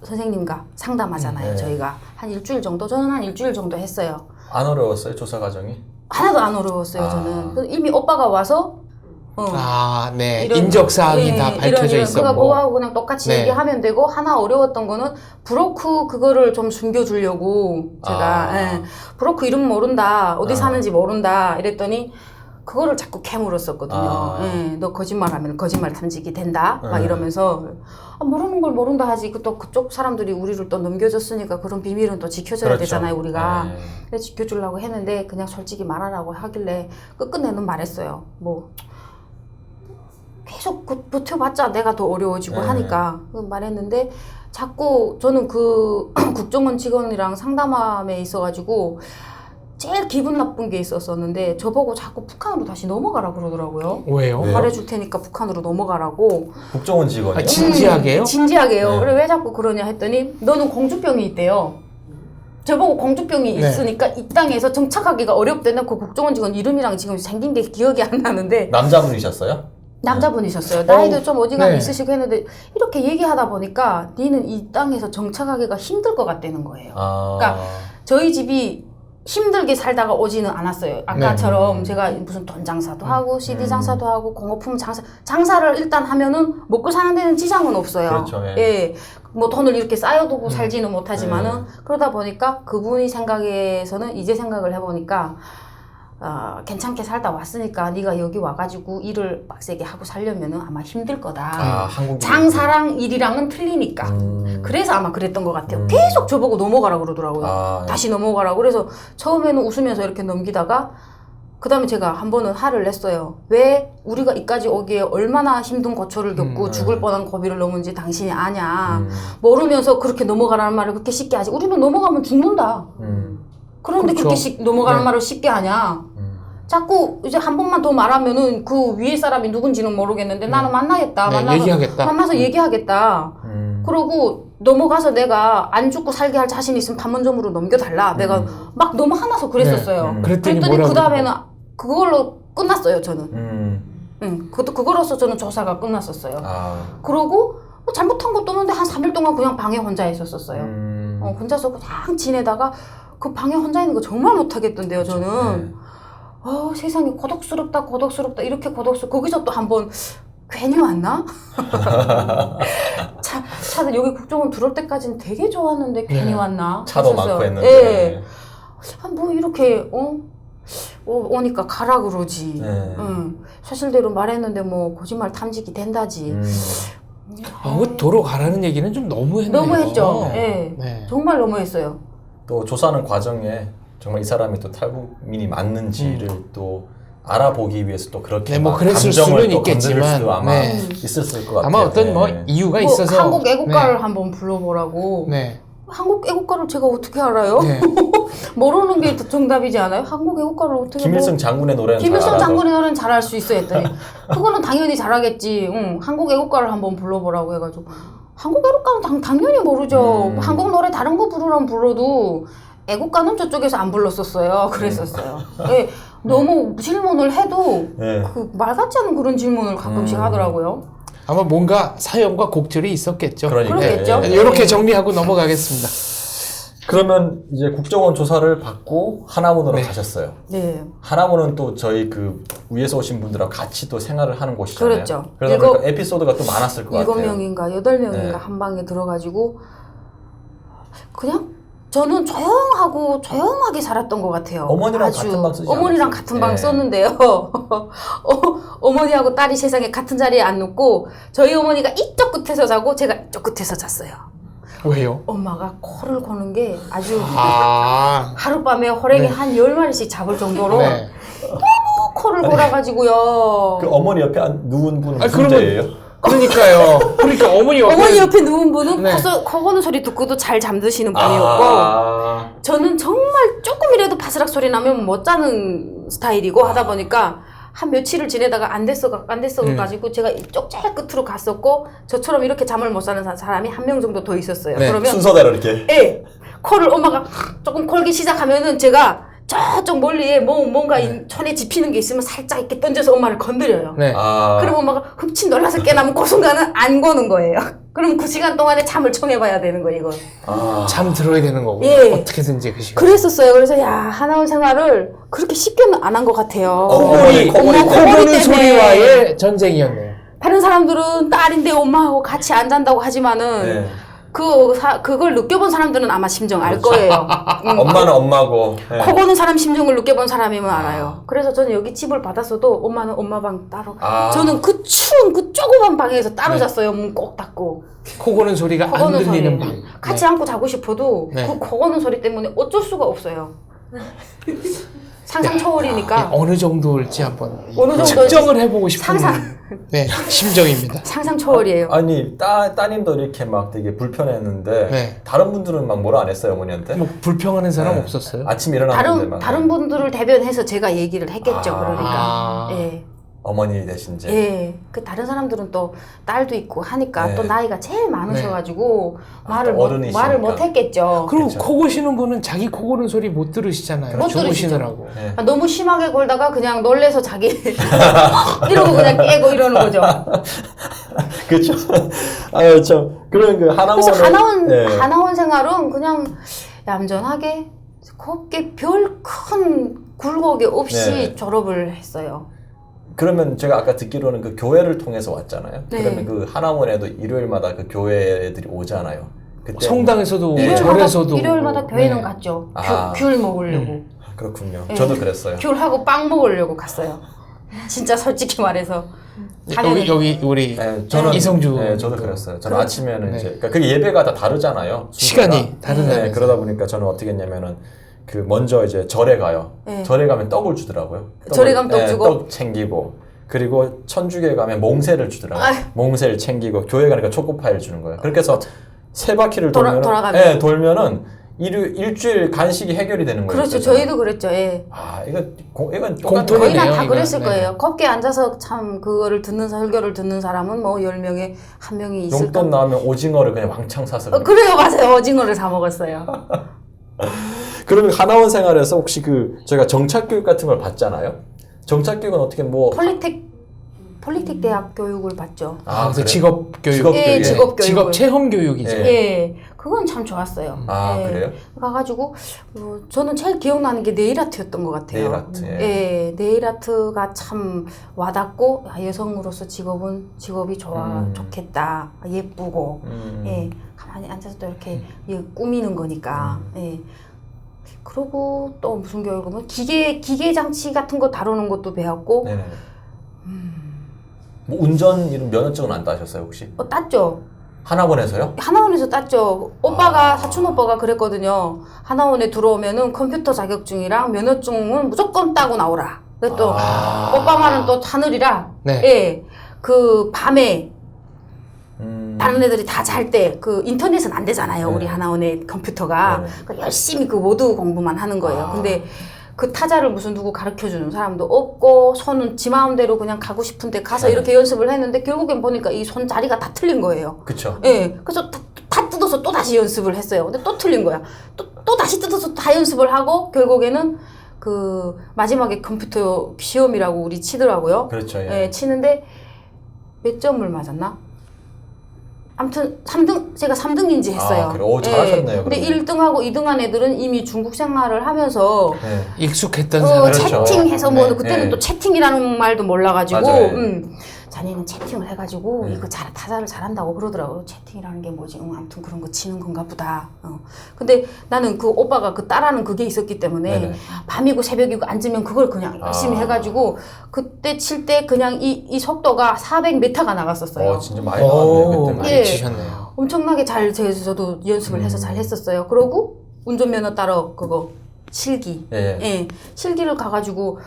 Speaker 3: 선생님과 상담하잖아요.
Speaker 1: 네.
Speaker 3: 저희가 한 일주일 정도 저는 한 일주일 정도 했어요.
Speaker 1: 안 어려웠어요 조사 과정이?
Speaker 3: 하나도 안 어려웠어요.
Speaker 1: 아.
Speaker 3: 저는 그래서 이미 오빠가 와서
Speaker 2: 아, 네.
Speaker 3: 이런-
Speaker 2: 인적 사항이 다 밝혀져
Speaker 3: 그러니까
Speaker 2: 있었고.
Speaker 3: 그거하고 그냥 똑같이
Speaker 2: 네.
Speaker 3: 얘기하면 되고 하나 어려웠던 거는 브로크 그거를 좀 숨겨주려고 제가
Speaker 1: 아.
Speaker 3: 예, 브로크 이름 모른다 어디
Speaker 1: 아.
Speaker 3: 사는지 모른다 이랬더니 그거를 자꾸 캐물었었거든요.
Speaker 1: 아.
Speaker 3: 예, 너 거짓말하면 거짓말 탐지기 된다 막
Speaker 1: 네.
Speaker 3: 이러면서 모르는 걸 모른다 하지 또 그쪽 사람들이 우리를 또 넘겨줬으니까 그런 비밀은 또 지켜줘야
Speaker 1: 그렇죠.
Speaker 3: 되잖아요 우리가.
Speaker 1: 네.
Speaker 3: 그래서 지켜주려고 했는데 그냥 솔직히 말하라고 하길래 끝끝내는 말했어요. 뭐 계속 버텨봤자 내가 더 어려워지고
Speaker 1: 네.
Speaker 3: 하니까 그 말했는데 자꾸 저는 그 국정원 직원이랑 상담함에 있어가지고 제일 기분 나쁜 게 있었었는데 저보고 자꾸 북한으로 다시 넘어가라 그러더라고요.
Speaker 2: 왜요?
Speaker 1: 왜요?
Speaker 3: 말해줄 테니까 북한으로 넘어가라고.
Speaker 1: 국정원 직원이요?
Speaker 2: 아, 진지하게요?
Speaker 3: 진지하게요.
Speaker 1: 네.
Speaker 3: 그래 왜 자꾸 그러냐 했더니 너는 공주병이 있대요. 저보고 공주병이
Speaker 2: 네.
Speaker 3: 있으니까 이 땅에서 정착하기가 어렵대는 그 국정원 직원 이름이랑 지금 생긴 게 기억이 안 나는데
Speaker 1: 남자분이셨어요?
Speaker 3: 남자분이셨어요. 나이도 좀 어지간히
Speaker 2: 네.
Speaker 3: 있으시고 했는데 이렇게 얘기하다 보니까 니는 이 땅에서 정착하기가 힘들 것 같다는 거예요. 그러니까 저희 집이 힘들게 살다가 오지는 않았어요. 아까처럼 제가 무슨 돈 장사도 하고 CD 장사도 하고 공업품 장사를 일단 하면은 먹고 사는 데는 지장은 없어요.
Speaker 1: 그렇죠.
Speaker 3: 예. 뭐 돈을 이렇게 쌓여두고 살지는 못하지만은
Speaker 1: 네.
Speaker 3: 그러다 보니까 그분이 생각에서는 이제 생각을 해보니까 괜찮게 살다 왔으니까 네가 여기 와가지고 일을 빡세게 하고 살려면은 아마 힘들 거다.
Speaker 1: 한국
Speaker 3: 장사랑 일이랑은 틀리니까. 그래서 아마 그랬던 것 같아요. 계속 저보고 넘어가라 그러더라고요. 다시 넘어가라고. 그래서 처음에는 웃으면서 이렇게 넘기다가 그 다음에 제가 한 번은 화를 냈어요. 왜 우리가 이까지 오기에 얼마나 힘든 고초를 겪고 죽을 뻔한 고비를 넘은지 당신이 아냐. 모르면서 그렇게 넘어가라는 말을 그렇게 쉽게 하지. 우리는 넘어가면 죽는다. 그런데
Speaker 2: 그렇죠.
Speaker 3: 그렇게 넘어가는 말을 쉽게 하냐. 자꾸 이제 한 번만 더 말하면은 그 위에 사람이 누군지는 모르겠는데 나는 만나겠다. 만나서 얘기하겠다. 그러고 넘어가서 내가 안 죽고 살게 할 자신 있으면 판문점으로 넘겨달라. 내가 막 너무 화나서 그랬었어요.
Speaker 2: 그랬더니
Speaker 3: 그 다음에는 그걸로 끝났어요. 저는. 그거로서 저는 조사가 끝났었어요. 그러고 잘못한 것도 없는데 한 3일 동안 그냥 방에 혼자 있었었어요. 혼자서 그냥 지내다가 그 방에 혼자 있는 거 정말 못하겠던데요. 저는. 세상에 고독스럽다 이렇게 거기서 또 한번 괜히 왔나? 차는 여기 국정원 들어올 때까지는 되게 좋았는데 괜히 왔나?
Speaker 1: 차도
Speaker 3: 했었어요.
Speaker 1: 많고 했는데.
Speaker 3: 예. 뭐 이렇게 오니까 가라 그러지. 사실대로 말했는데 뭐 거짓말 탐지기 된다지.
Speaker 2: 도로 가라는 얘기는 좀 너무했네요.
Speaker 3: 너무했죠. 예.
Speaker 2: 네.
Speaker 3: 정말 너무했어요.
Speaker 1: 또 조사하는 과정에 정말 이 사람이 또 탈북민이 맞는지를 또 알아보기 위해서 또 그렇게
Speaker 2: 뭐
Speaker 1: 막
Speaker 2: 그랬을
Speaker 1: 감정을
Speaker 2: 수는
Speaker 1: 또
Speaker 2: 있겠지만,
Speaker 1: 건드릴 수도 아마
Speaker 2: 네.
Speaker 1: 있었을 것 같아요.
Speaker 2: 아마 어떤 뭐
Speaker 1: 네.
Speaker 2: 이유가
Speaker 3: 뭐
Speaker 2: 있어서
Speaker 3: 한국 애국가를 한번 불러보라고.
Speaker 2: 네.
Speaker 3: 한국 애국가를 제가 어떻게 알아요?
Speaker 2: 네.
Speaker 3: 모르는 게 정답이지 않아요? 한국 애국가를 어떻게
Speaker 1: 김일성 장군의 노래는
Speaker 3: 김일성
Speaker 1: 잘 알아서.
Speaker 3: 장군의 노래는 잘할 수 있어 했더니 그거는 당연히 잘하겠지. 한국 애국가를 한번 불러보라고 해가지고 한국 애국가는 당연히 모르죠. 한국 노래 다른 거 부르라면 불러도 애국가는 저쪽에서 안 불렀었어요. 그랬었어요. 네, 너무 질문을 해도 그 말 같지 않은 그런 질문을 가끔씩 하더라고요.
Speaker 2: 아마 뭔가 사연과 곡절이 있었겠죠.
Speaker 3: 그렇겠죠.
Speaker 2: 이렇게 정리하고 넘어가겠습니다.
Speaker 1: 그러면 이제 국정원 조사를 받고 하남원으로 가셨어요.
Speaker 3: 네.
Speaker 1: 하남원은 또 저희 그 위에서 오신 분들하고 같이 또 생활을 하는 곳이잖아요.
Speaker 3: 그렇죠.
Speaker 1: 그러다 보니까 에피소드가 또 많았을 것 같아요.
Speaker 3: 7명인가 8명인가
Speaker 1: 네.
Speaker 3: 한 방에 들어가지고 그냥 저는 조용하게 살았던 것 같아요.
Speaker 1: 어머니랑 같은 방 쓰지
Speaker 3: 어머니랑
Speaker 1: 않았어요?
Speaker 3: 같은 방
Speaker 1: 네.
Speaker 3: 썼는데요. 어머니하고 딸이 세상에 같은 자리에 안 눕고 저희 어머니가 이쪽 끝에서 자고 제가 이쪽 끝에서 잤어요.
Speaker 2: 왜요?
Speaker 3: 엄마가 코를 고는 게 아주
Speaker 2: 아,
Speaker 3: 하룻밤에 호랭이
Speaker 2: 네.
Speaker 3: 한 10마리씩 잡을 정도로
Speaker 2: 네.
Speaker 3: 코를 골아가지고요.
Speaker 1: 그 어머니 옆에 누운 분은 무슨
Speaker 2: 그러면-
Speaker 1: 죄예요?
Speaker 2: 그러니까요. 그러니까 어머니
Speaker 3: 옆에 누운 분은
Speaker 2: 네.
Speaker 3: 코 고는 소리 듣고도 잘 잠드시는 분이었고 저는 정말 조금이라도 바스락 소리 나면 못 자는 스타일이고 하다 보니까 한 며칠을 지내다가 안 됐어 가지고 제가 이쪽 제일 끝으로 갔었고 저처럼 이렇게 잠을 못 자는 사람이 한 명 정도 더 있었어요.
Speaker 2: 네,
Speaker 3: 그러면
Speaker 1: 순서대로 이렇게.
Speaker 3: 예, 코를 엄마가 조금 골기 시작하면은 제가 저쪽 멀리에 뭔가 손에 집히는 게 있으면 살짝 이렇게 던져서 엄마를 건드려요.
Speaker 2: 네.
Speaker 3: 그럼 엄마가 흠칫 놀라서 깨나면 그 순간은 안 거는 거예요. 그럼 그 시간 동안에 잠을 청해봐야 되는 거예요, 이거.
Speaker 2: 잠 들어야 되는 거고.
Speaker 3: 예.
Speaker 2: 어떻게든지 그 시간.
Speaker 3: 그랬었어요. 그래서 하나원 생활을 그렇게 쉽게는 안 한 것 같아요.
Speaker 1: 코골이
Speaker 2: 코
Speaker 3: 때문에.
Speaker 2: 고는 소리와의 전쟁이었네요.
Speaker 3: 다른 사람들은 딸인데 엄마하고 같이 안 잔다고 하지만은
Speaker 1: 네.
Speaker 3: 그걸 느껴본 사람들은 아마 심정 알 거예요.
Speaker 1: 엄마는 엄마고. 네.
Speaker 3: 코 고는 사람 심정을 느껴본 사람이면 알아요. 그래서 저는 여기 집을 받았어도 엄마는 엄마 방 따로. 저는 그 추운 그 조그만 방에서 따로 잤어요. 문 꼭 닫고.
Speaker 2: 코 고는 소리가
Speaker 3: 코
Speaker 2: 안
Speaker 3: 고는
Speaker 2: 들리는
Speaker 3: 소리.
Speaker 2: 방.
Speaker 3: 같이 안고 자고 싶어도
Speaker 2: 네.
Speaker 3: 그 코 고는 소리 때문에 어쩔 수가 없어요. 상상 초월이니까.
Speaker 2: 어느 정도일지 한번
Speaker 3: 어느 정도
Speaker 2: 측정을 해보고 싶은
Speaker 3: 상상.
Speaker 2: 네, 심정입니다.
Speaker 3: 상상 초월이에요.
Speaker 1: 아니 따님도 이렇게 막 되게 불편했는데
Speaker 2: 네.
Speaker 1: 다른 분들은 막 뭐라 안 했어요 어머니한테?
Speaker 2: 뭐 불평하는 사람
Speaker 1: 네.
Speaker 2: 없었어요?
Speaker 1: 아침에 일어났는데 막
Speaker 3: 다른 분들을 대변해서 제가 얘기를 했겠죠. 그러니까.
Speaker 2: 아.
Speaker 3: 예.
Speaker 1: 어머니 되신 제.
Speaker 3: 예, 그 다른 사람들은 또 딸도 있고 하니까
Speaker 1: 네.
Speaker 3: 또 나이가 제일 많으셔가지고 말을
Speaker 1: 또 어른이시니까.
Speaker 3: 말을 못 했겠죠.
Speaker 2: 그리고
Speaker 1: 그쵸.
Speaker 2: 코 고시는 분은 자기 코 고는 소리 못 들으시잖아요.
Speaker 3: 못
Speaker 2: 주무시느라고.
Speaker 1: 네.
Speaker 3: 아, 너무 심하게 골다가 그냥 놀래서 자기 이러고 그냥 깨고 이러는 거죠.
Speaker 1: 그렇죠. 아, 참. 그런 그 하나원.
Speaker 3: 그래서 하나원
Speaker 1: 네.
Speaker 3: 하나원 생활은 그냥 얌전하게 곱게 별 큰 굴곡이 없이
Speaker 1: 네.
Speaker 3: 졸업을 했어요.
Speaker 1: 그러면 제가 아까 듣기로는 그 교회를 통해서 왔잖아요.
Speaker 3: 네.
Speaker 1: 그러면 그 하나원에도 일요일마다 그 교회들이 오잖아요. 그때
Speaker 2: 성당에서도
Speaker 1: 네.
Speaker 2: 절에서도
Speaker 3: 일요일마다
Speaker 2: 오고.
Speaker 3: 교회는
Speaker 2: 네.
Speaker 3: 갔죠.
Speaker 1: 아.
Speaker 3: 귤 먹으려고.
Speaker 1: 그렇군요.
Speaker 3: 네.
Speaker 1: 저도 그랬어요.
Speaker 3: 귤하고 빵 먹으려고 갔어요. 진짜 솔직히 말해서. 가면은
Speaker 2: 여기 우리
Speaker 1: 네, 저는
Speaker 2: 이성주.
Speaker 1: 네, 저도 그랬어요. 저는
Speaker 3: 그렇죠.
Speaker 1: 아침에는
Speaker 2: 네.
Speaker 1: 이제 그러니까 그 예배가 다 다르잖아요.
Speaker 2: 시간이
Speaker 1: 순서가.
Speaker 2: 다르잖아요.
Speaker 1: 네, 그러다 보니까 저는 어떻게 했냐면은 그 먼저 이제 절에 가요.
Speaker 3: 네.
Speaker 1: 절에 가면 떡을 주더라고요.
Speaker 3: 절에 가면 떡 주고?
Speaker 1: 떡 챙기고 그리고 천주교에 가면 몽새를 주더라고요.
Speaker 3: 아유.
Speaker 1: 몽새를 챙기고 교회 가니까 초코파이를 주는 거예요. 그렇게 해서 세 바퀴를
Speaker 3: 돌아가면?
Speaker 1: 네, 돌면은 일주일 간식이 해결이 되는 거예요.
Speaker 3: 그렇죠. 저희도 그랬죠. 예.
Speaker 1: 아, 이건 똑같은
Speaker 2: 공통이네요.
Speaker 3: 거의 다
Speaker 2: 이건.
Speaker 3: 그랬을
Speaker 2: 네.
Speaker 3: 거예요. 곱게 앉아서 참 그거를 듣는 설교를 듣는 사람은 뭐 10명에 한 명이 있을까.
Speaker 1: 용돈 나오면 오징어를 그냥 왕창 사서
Speaker 3: 그래요, 맞아요. 오징어를 사 먹었어요.
Speaker 1: 그러면 하나원 생활에서 혹시 그 저희가 정착 교육 같은 걸 받잖아요. 정착 교육은 어떻게 뭐
Speaker 3: 폴리텍 대학 교육을 받죠.
Speaker 2: 아, 그래서
Speaker 1: 그래요?
Speaker 2: 직업 교육.
Speaker 1: 직업
Speaker 3: 예,
Speaker 1: 교육에.
Speaker 3: 직업 교육을.
Speaker 2: 직업 체험 교육이죠.
Speaker 1: 예.
Speaker 3: 예, 그건 참 좋았어요.
Speaker 1: 아,
Speaker 3: 예.
Speaker 1: 그래요?
Speaker 3: 가가지고 저는 제일 기억나는 게 네일 아트였던 것 같아요.
Speaker 1: 네일 아트. 예.
Speaker 3: 예, 네일 아트가 참 와닿고 아, 여성으로서 직업이 좋겠다, 아, 예쁘고, 예, 가만히 앉아서 또 이렇게 예, 꾸미는 거니까. 예. 그리고 또 무슨 교육은 기계 장치 같은 거 다루는 것도 배웠고,
Speaker 1: 네네. 뭐 운전 이런 면허증은 안 따셨어요 혹시?
Speaker 3: 땄죠.
Speaker 1: 하나원에서요?
Speaker 3: 하나원에서 땄죠. 사촌 오빠가 그랬거든요. 하나원에 들어오면은 컴퓨터 자격증이랑 면허증은 무조건 따고 나오라. 그래 또 오빠 말은 또 하늘이라.
Speaker 2: 네.
Speaker 3: 예. 그 밤에
Speaker 1: 음.
Speaker 3: 다른 애들이 다 잘 때 그 인터넷은 안 되잖아요.
Speaker 1: 네.
Speaker 3: 우리 하나원의 컴퓨터가.
Speaker 1: 네.
Speaker 3: 그러니까 열심히 그 모두 공부만 하는 거예요. 근데 그 타자를 무슨 누구 가르쳐 주는 사람도 없고 손은 지 마음대로 그냥 가고 싶은데 가서
Speaker 1: 네.
Speaker 3: 이렇게 연습을 했는데 결국엔 보니까 이 손 자리가 다 틀린 거예요.
Speaker 1: 그쵸.
Speaker 3: 예, 그래서 다 뜯어서 또 다시 연습을 했어요. 근데 또 틀린 거야. 또 다시 뜯어서 다 연습을 하고 결국에는 그 마지막에 컴퓨터 시험이라고 우리 치더라고요.
Speaker 1: 그렇죠. 예.
Speaker 3: 예, 치는데 몇 점을 맞았나? 아무튼 제가 3등인지 했어요.
Speaker 1: 아, 그래. 오, 잘하셨네요,
Speaker 3: 근데
Speaker 1: 그러면.
Speaker 3: 1등하고 2등한 애들은 이미 중국 생활을 하면서
Speaker 1: 네.
Speaker 2: 익숙했던 사람.
Speaker 1: 그렇죠.
Speaker 3: 채팅해서 뭐
Speaker 1: 네,
Speaker 3: 그때는
Speaker 1: 네.
Speaker 3: 또 채팅이라는 말도 몰라가지고
Speaker 1: 맞아요.
Speaker 3: 자네는 채팅을 해가지고
Speaker 1: 네.
Speaker 3: 이거 타자를 잘한다고 그러더라고요. 채팅이라는 게 뭐지? 아무튼 그런 거 치는 건가 보다. 근데 나는 그 오빠가 그 따라는 그게 있었기 때문에
Speaker 1: 네네.
Speaker 3: 밤이고 새벽이고 앉으면 그걸 그냥 열심히 해가지고 그때 칠 때 그냥 이 속도가 400m가 나갔었어요.
Speaker 1: 진짜 많이 나왔네요
Speaker 2: 오,
Speaker 1: 그때.
Speaker 2: 많이
Speaker 3: 예.
Speaker 2: 치셨네요.
Speaker 3: 엄청나게 저도 연습을 해서 잘 했었어요. 그러고 운전면허 따러 그거 실기.
Speaker 1: 예.
Speaker 3: 예. 실기를 가가지고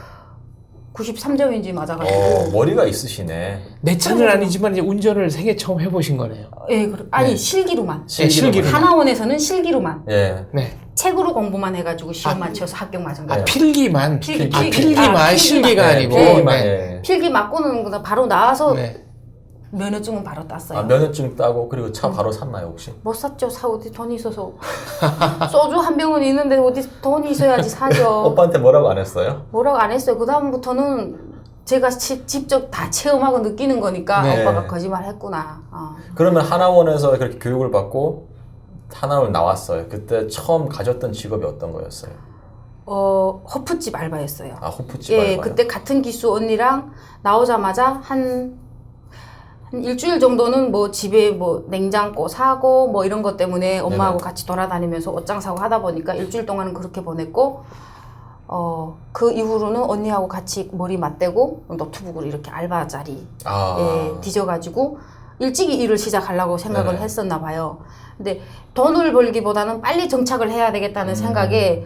Speaker 3: 93점인지 맞아가지고.
Speaker 1: 머리가 있으시네.
Speaker 2: 내 차는 아니지만 이제 운전을 생애 처음 해보신 거네요.
Speaker 3: 예, 아니
Speaker 1: 네.
Speaker 3: 실기로만.
Speaker 2: 실기로만.
Speaker 3: 하나원에서는 실기로만.
Speaker 1: 예.
Speaker 2: 네.
Speaker 3: 책으로 공부만 해가지고 시험만 쳐서 합격 맞은 거예요.
Speaker 2: 필기만.
Speaker 3: 필기만.
Speaker 2: 실기가
Speaker 3: 네,
Speaker 2: 아니고.
Speaker 1: 필기만.
Speaker 2: 네.
Speaker 1: 예.
Speaker 3: 필기 맞고는 그냥 바로 나와서
Speaker 2: 네.
Speaker 3: 면허증은 바로 땄어요.
Speaker 1: 면허증 따고 그리고 차 바로 샀나요 혹시?
Speaker 3: 못 샀죠. 어디 돈이 있어서. 소주 한 병은 있는데 어디 돈이 있어야지 사죠.
Speaker 1: 오빠한테 뭐라고 안 했어요?
Speaker 3: 뭐라고 안 했어요. 그 다음부터는 제가 직접 다 체험하고 느끼는 거니까
Speaker 1: 네.
Speaker 3: 오빠가 거짓말 했구나.
Speaker 1: 그러면 하나원에서 그렇게 교육을 받고 하나원 나왔어요. 그때 처음 가졌던 직업이 어떤 거였어요?
Speaker 3: 호프집 알바였어요.
Speaker 1: 호프집
Speaker 3: 예,
Speaker 1: 알바요?
Speaker 3: 그때 같은 기수 언니랑 나오자마자 한 일주일 정도는 뭐 집에 뭐 냉장고 사고 뭐 이런 것 때문에 엄마하고
Speaker 1: 네네.
Speaker 3: 같이 돌아다니면서 옷장 사고 하다 보니까 일주일 동안은 그렇게 보냈고 그 이후로는 언니하고 같이 머리 맞대고 노트북으로 이렇게 알바 자리 뒤져가지고 일찍이 일을 시작하려고 생각을
Speaker 1: 네네.
Speaker 3: 했었나 봐요. 근데 돈을 벌기보다는 빨리 정착을 해야 되겠다는 생각에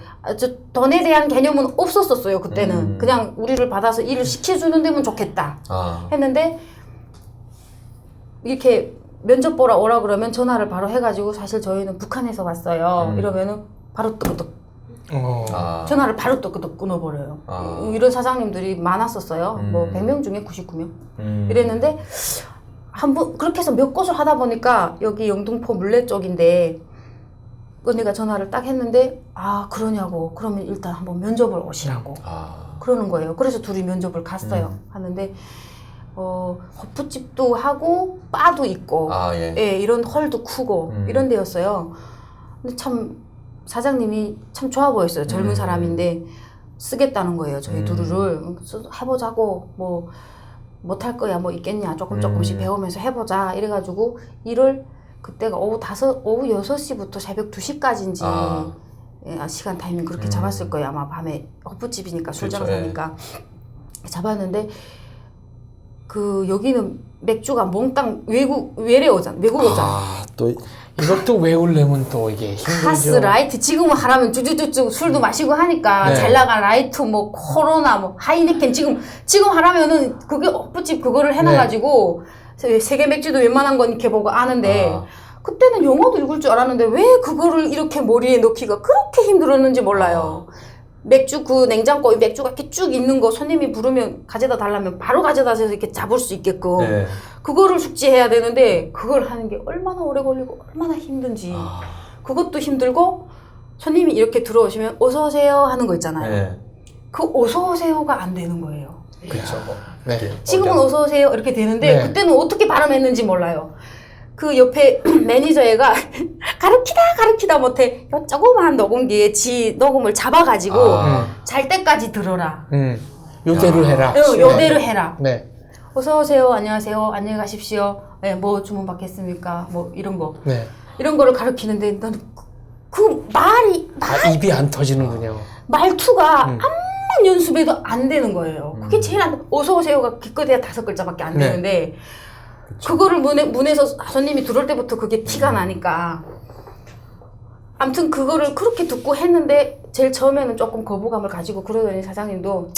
Speaker 3: 돈에 대한 개념은 없었었어요. 그때는 그냥 우리를 받아서 일을 시켜주는 데면 좋겠다 했는데 이렇게 면접 보러 오라 그러면 전화를 바로 해가지고 사실 저희는 북한에서 왔어요. 이러면은 바로 뜨거득
Speaker 1: 아.
Speaker 3: 전화를 바로 또 끊어버려요.
Speaker 1: 아.
Speaker 3: 이런 사장님들이 많았었어요. 뭐 100명 중에 99명 이랬는데 한번 그렇게 해서 몇 곳을 하다 보니까 여기 영등포 물레 쪽인데 언니가 전화를 딱 했는데 아 그러냐고 그러면 일단 한번 면접을 오시라고 그러는 거예요. 그래서 둘이 면접을 갔어요. 하는데 호프집도 하고 바도 있고 예, 이런 홀도 크고 이런 데였어요. 근데 참 사장님이 참 좋아 보였어요. 젊은 사람인데 쓰겠다는 거예요. 저희 둘을 해보자고 뭐 못할 거야 뭐 있겠냐 조금씩 배우면서 해보자 이래가지고 일을 그때가 오후 6시부터 새벽 2시까지인지 예, 시간 타이밍 그렇게 잡았을 거예요. 아마 밤에 호프집이니까 술장사니까 잡았는데 그 여기는 맥주가 몽땅 외래 오잖아. 외국 오잖아.
Speaker 1: 또
Speaker 2: 이것도 외우려면 또 이게 힘들죠.
Speaker 3: 카스 라이트 지금은 하라면 쭉쭉쭉쭉 술도 마시고 하니까
Speaker 2: 네.
Speaker 3: 잘 나간 라이트 뭐 코로나 뭐 하이네켄 지금 하라면은 그게 호프집 그거를 해놔가지고 세계 맥주도 웬만한 건 이렇게 보고 아는데 그때는 영어도 읽을 줄 알았는데 왜 그거를 이렇게 머리에 넣기가 그렇게 힘들었는지 몰라요. 맥주 그 냉장고에 맥주가 이렇게 쭉 있는 거 손님이 부르면 가져다 달라면 바로 가져다 줘서 이렇게 잡을 수 있게끔 그거를 숙지해야 되는데 그걸 하는 게 얼마나 오래 걸리고 얼마나 힘든지 그것도 힘들고 손님이 이렇게 들어오시면 어서 오세요 하는 거 있잖아요. 그 어서 오세요가 안 되는 거예요.
Speaker 1: 그렇죠.
Speaker 2: 네.
Speaker 3: 지금은 어서 오세요 이렇게 되는데 그때는 어떻게 발음했는지 몰라요. 그 옆에 매니저애가 가르치다 못해 요 조그마한 녹음기에 지 녹음을 잡아가지고 잘 때까지 들어라.
Speaker 2: 요대로 해라.
Speaker 3: 요대로 해라.
Speaker 2: 네.
Speaker 3: 어서 오세요. 안녕하세요. 안녕히 가십시오. 네, 뭐 주문 받겠습니까? 뭐 이런 거.
Speaker 2: 네.
Speaker 3: 이런 거를 가르치는데 나는 그 말이
Speaker 2: 입이 안 터지는군요.
Speaker 3: 말투가 암만 연습해도 안 되는 거예요. 그게 제일 안 돼. 어서 오세요가 기껏해야 5글자밖에 안 되는데 그거를 문에서 손님이 들어올 때부터 그게 티가 나니까 아무튼 그거를 그렇게 듣고 했는데 제일 처음에는 조금 거부감을 가지고 그러더니 사장님도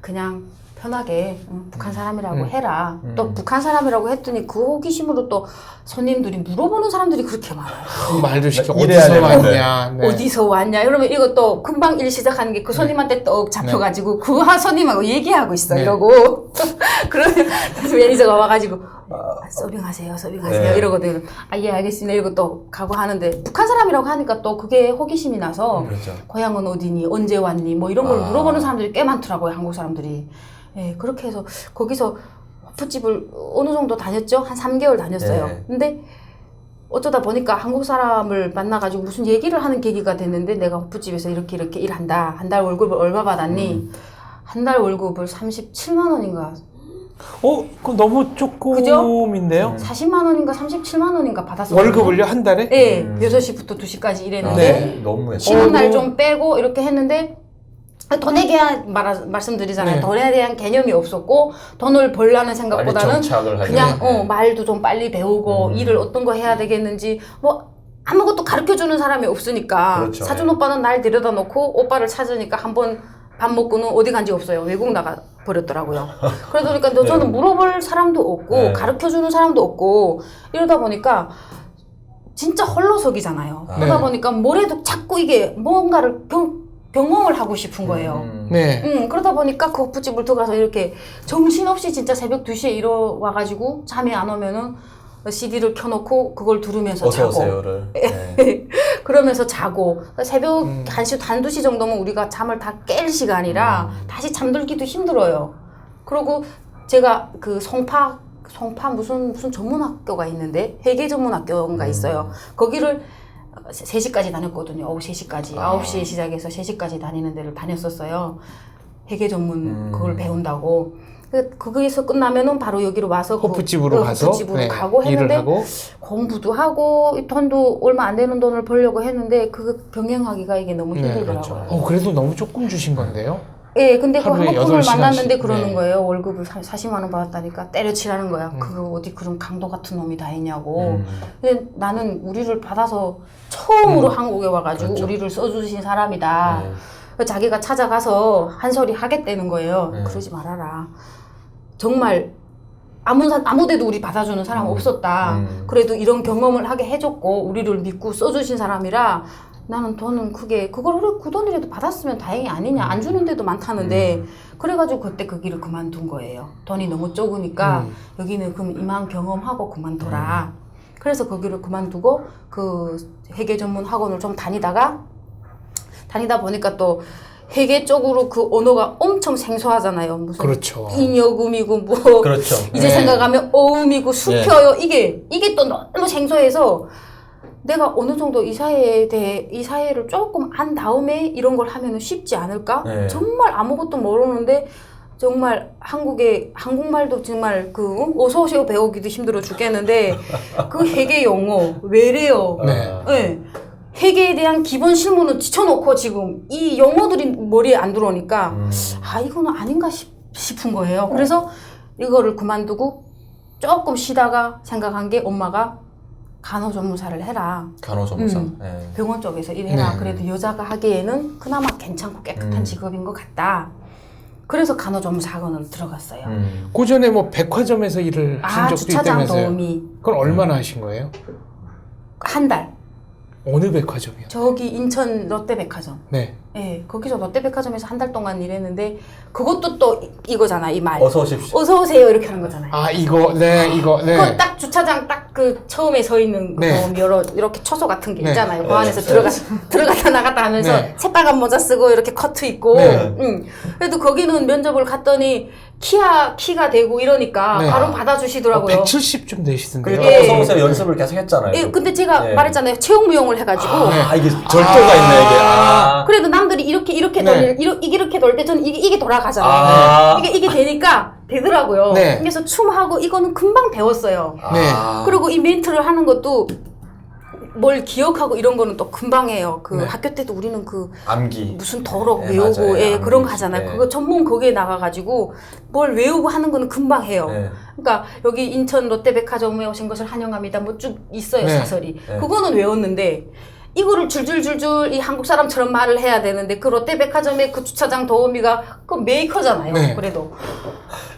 Speaker 3: 그냥 편하게 북한 사람이라고 해라. 또 북한 사람이라고 했더니 그 호기심으로 또 손님들이 물어보는 사람들이 그렇게 많아요.
Speaker 2: 말도 시켜.
Speaker 1: 이래야
Speaker 2: 어디서
Speaker 1: 되는데.
Speaker 2: 왔냐. 네.
Speaker 3: 어디서 왔냐. 이러면 이것도 금방 일 시작하는 게 그 손님한테 떡 잡혀가지고 그 손님하고 얘기하고 있어. 이러고. 그러면 매니저가 와가지고 서빙하세요. 이러거든. 예, 알겠습니다. 이러고 또 가고 하는데 북한 사람이라고 하니까 또 그게 호기심이 나서 고향은 어디니, 언제 왔니, 뭐 이런 걸 물어보는 사람들이 꽤 많더라고요. 한국 사람들이. 예, 그렇게 해서 거기서 호프집을 어느 정도 다녔죠? 한 3개월 다녔어요. 근데 어쩌다 보니까 한국 사람을 만나가지고 무슨 얘기를 하는 계기가 됐는데 내가 호프집에서 이렇게 일한다. 한 달 월급을 얼마 받았니? 한 달 월급을 37만 원인가.
Speaker 2: 그거 너무 조금인데요?
Speaker 3: 40만 원인가 37만 원인가 받았어요.
Speaker 2: 월급을요? 한 달에?
Speaker 3: 네. 6시부터 2시까지 일했는데
Speaker 1: 너무
Speaker 3: 쉬는 날 좀 빼고 이렇게 했는데 돈에 대한 말씀드리잖아요. 돈에 대한 개념이 없었고 돈을 벌라는 생각보다는 그냥 말도 좀 빨리 배우고 일을 어떤 거 해야 되겠는지 뭐 아무것도 가르쳐주는 사람이 없으니까 사준 오빠는 날 데려다 놓고 오빠를 찾으니까 한번 밥 먹고는 어디 간지 없어요. 외국 나가 버렸더라고요. 그러다 보니까 저는 물어볼 사람도 없고 가르쳐주는 사람도 없고 이러다 보니까 진짜 홀로서기잖아요. 그러다 보니까 뭐래도 자꾸 이게 뭔가를 경험을 하고 싶은 거예요. 그러다 보니까 그 호프집을 들어가서 이렇게 정신없이 진짜 새벽 2시에 일어와가지고 잠이 안 오면은 CD를 켜놓고 그걸 들으면서 자고.
Speaker 1: 어서오세요를.
Speaker 3: 그러면서 자고. 새벽 1시, 2시 정도면 우리가 잠을 다 깰 시간이라 다시 잠들기도 힘들어요. 그리고 제가 그 송파 무슨 전문 학교가 있는데 회계 전문 학교가 있어요. 거기를 3시까지 다녔거든요. 오후 3시까지. 9시에 시작해서 3시까지 다니는 데를 다녔었어요. 회계 전문 그걸 배운다고. 거기서 끝나면은 바로 여기로 와서
Speaker 2: 호프집으로 가서
Speaker 3: 호프집으로 가고 했는데
Speaker 2: 일을 하고
Speaker 3: 공부도 하고 돈도 얼마 안 되는 돈을 벌려고 했는데 그 병행하기가 이게 너무 힘들더라고요.
Speaker 2: 그래도 너무 조금 주신 건데요?
Speaker 3: 예, 근데 그
Speaker 2: 하루에
Speaker 3: 한국분을
Speaker 2: 8시간씩.
Speaker 3: 만났는데 그러는 거예요. 월급을 40만 원 받았다니까 때려치라는 거야. 그거 어디 그런 강도 같은 놈이 다 있냐고. 근데 나는 우리를 받아서 처음으로 한국에 와가지고 우리를 써주신 사람이다. 자기가 찾아가서 한 소리 하겠다는 거예요. 그러지 말아라. 정말 아무 데도 우리 받아주는 사람 없었다. 그래도 이런 경험을 하게 해줬고 우리를 믿고 써주신 사람이라 나는 돈은 그게 그걸 그 돈이라도 받았으면 다행이 아니냐. 안 주는 데도 많다는데 그래가지고 그때 그 길을 그만둔 거예요. 돈이 너무 적으니까 여기는 그럼 이만 경험하고 그만둬라. 그래서 거기를 그만두고 그 회계 전문 학원을 좀 다니다 보니까 또 회계 쪽으로 그 언어가 엄청 생소하잖아요. 무슨
Speaker 2: 그렇죠.
Speaker 3: 잉여금이고 뭐
Speaker 1: 그렇죠.
Speaker 3: 이제
Speaker 2: 네.
Speaker 3: 생각하면 어음이고 수표요. 이게 또 너무 생소해서 내가 어느 정도 이 사회를 조금 안 다음에 이런 걸 하면은 쉽지 않을까?
Speaker 1: 네.
Speaker 3: 정말 아무것도 모르는데 정말 한국말도 정말 어서 오세요 배우기도 힘들어 죽겠는데 그 회계 용어, 외래어,
Speaker 2: 네.
Speaker 3: 네. 회계에 대한 기본 실무는 지쳐놓고 지금 이 용어들이 머리에 안 들어오니까 이거는 아닌가 싶은 거예요. 그래서 이거를 그만두고 조금 쉬다가 생각한 게 엄마가 간호조무사를 해라.
Speaker 1: 간호조무사. 네.
Speaker 3: 병원 쪽에서 일해라.
Speaker 2: 네.
Speaker 3: 그래도 여자가 하기에는 그나마 괜찮고 깨끗한 직업인 것 같다. 그래서 간호조무사 학원으로 들어갔어요.
Speaker 2: 그 전에 뭐 백화점에서 일을 하신 적도
Speaker 3: 주차장
Speaker 2: 있다면서요?
Speaker 3: 도우미
Speaker 2: 그걸 얼마나 하신 거예요?
Speaker 3: 한 달.
Speaker 2: 어느 백화점이요?
Speaker 3: 저기 인천 롯데백화점.
Speaker 2: 네.
Speaker 3: 네, 거기서 롯데백화점에서 한 달 동안 일했는데 그것도 또 이거잖아, 이 말.
Speaker 1: 어서 오십시오.
Speaker 3: 어서 오세요 이렇게 하는 거잖아요.
Speaker 2: 이거 네.
Speaker 3: 그거 딱 주차장 딱 그 처음에 서 있는
Speaker 2: 네.
Speaker 3: 이렇게 초소 같은 게
Speaker 2: 네.
Speaker 3: 있잖아요. 그
Speaker 1: 네.
Speaker 3: 안에서 들어갔다 나갔다 하면서
Speaker 2: 네.
Speaker 3: 새빨간 모자 쓰고 이렇게 커트 있고.
Speaker 2: 네.
Speaker 3: 그래도 거기는 면접을 갔더니 키가 되고 이러니까
Speaker 2: 네.
Speaker 3: 바로 받아주시더라고요.
Speaker 2: 170좀 되시던데요.
Speaker 1: 그러니까
Speaker 3: 예.
Speaker 1: 어서 오세요 연습을 계속 했잖아요.
Speaker 3: 예, 근데 제가
Speaker 1: 예.
Speaker 3: 말했잖아요. 채용 무용을 해가지고.
Speaker 1: 이게 절도가 있네 이게.
Speaker 3: 그래도 남들이 이렇게
Speaker 2: 네.
Speaker 3: 이렇게 돌 때 저는 이게 돌아가잖아요. 이게 되니까 되더라고요.
Speaker 2: 네.
Speaker 3: 그래서 춤하고 이거는 금방 배웠어요.
Speaker 2: 네.
Speaker 3: 그리고 이 멘트를 하는 것도 뭘 기억하고 이런 거는 또 금방 해요.
Speaker 2: 네.
Speaker 3: 학교 때도 우리는
Speaker 1: 암기.
Speaker 3: 무슨 덜어
Speaker 1: 네,
Speaker 3: 외우고
Speaker 1: 맞아요.
Speaker 3: 예, 그런 거
Speaker 1: 암기.
Speaker 3: 하잖아요.
Speaker 1: 네.
Speaker 3: 그거 전문 거기에 나가가지고 뭘 외우고 하는 거는 금방 해요.
Speaker 1: 네.
Speaker 3: 그러니까 여기 인천 롯데백화점에 오신 것을 환영합니다. 뭐 쭉 있어요
Speaker 2: 네.
Speaker 3: 사설이.
Speaker 1: 네.
Speaker 3: 그거는 외웠는데 이거를 줄줄줄줄 이 한국 사람처럼 말을 해야 되는데 그 롯데백화점의 그 주차장 도우미가 그 메이커잖아요.
Speaker 2: 네.
Speaker 3: 그래도.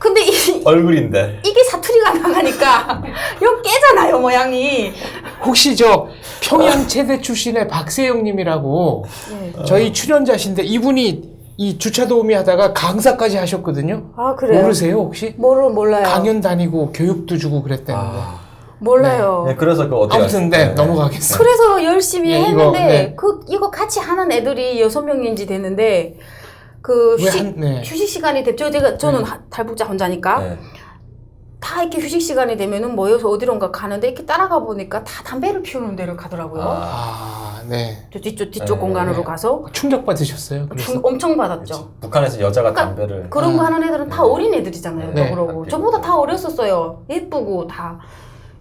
Speaker 3: 근데
Speaker 1: 얼굴인데.
Speaker 3: 이게 사투리가 나가니까 이거 깨잖아요 모양이.
Speaker 2: 혹시 저 평양 체대 출신의 박세영님이라고
Speaker 3: 네.
Speaker 2: 저희 출연자신데 이분이 이 주차 도우미 하다가 강사까지 하셨거든요.
Speaker 3: 아 그래요?
Speaker 2: 모르세요 혹시?
Speaker 3: 몰라요.
Speaker 2: 강연 다니고 교육도 주고 그랬다는데.
Speaker 3: 몰라요.
Speaker 1: 네, 그래서 어떻게
Speaker 2: 아무튼 네, 넘어가겠습니다.
Speaker 3: 그래서 열심히
Speaker 2: 네,
Speaker 3: 했는데
Speaker 2: 이거,
Speaker 3: 이거 같이 하는 애들이 6명인지 됐는데 휴식 시간이 저는 탈북자 혼자니까
Speaker 1: 네.
Speaker 3: 다 이렇게 휴식 시간이 되면은 모여서 어디론가 가는데 이렇게 따라가 보니까 다 담배를 피우는 데를 가더라고요.
Speaker 2: 네.
Speaker 3: 저 뒤쪽
Speaker 1: 네,
Speaker 3: 공간으로
Speaker 2: 네.
Speaker 3: 가서
Speaker 2: 충격 받으셨어요? 그래서?
Speaker 3: 엄청 받았죠.
Speaker 1: 북한에서 여자가
Speaker 3: 그러니까
Speaker 1: 담배를.
Speaker 3: 그런 거 하는 애들은 다
Speaker 1: 네.
Speaker 3: 어린 애들이잖아요.
Speaker 2: 네.
Speaker 3: 또 그러고 저보다 다 어렸었어요. 예쁘고 다.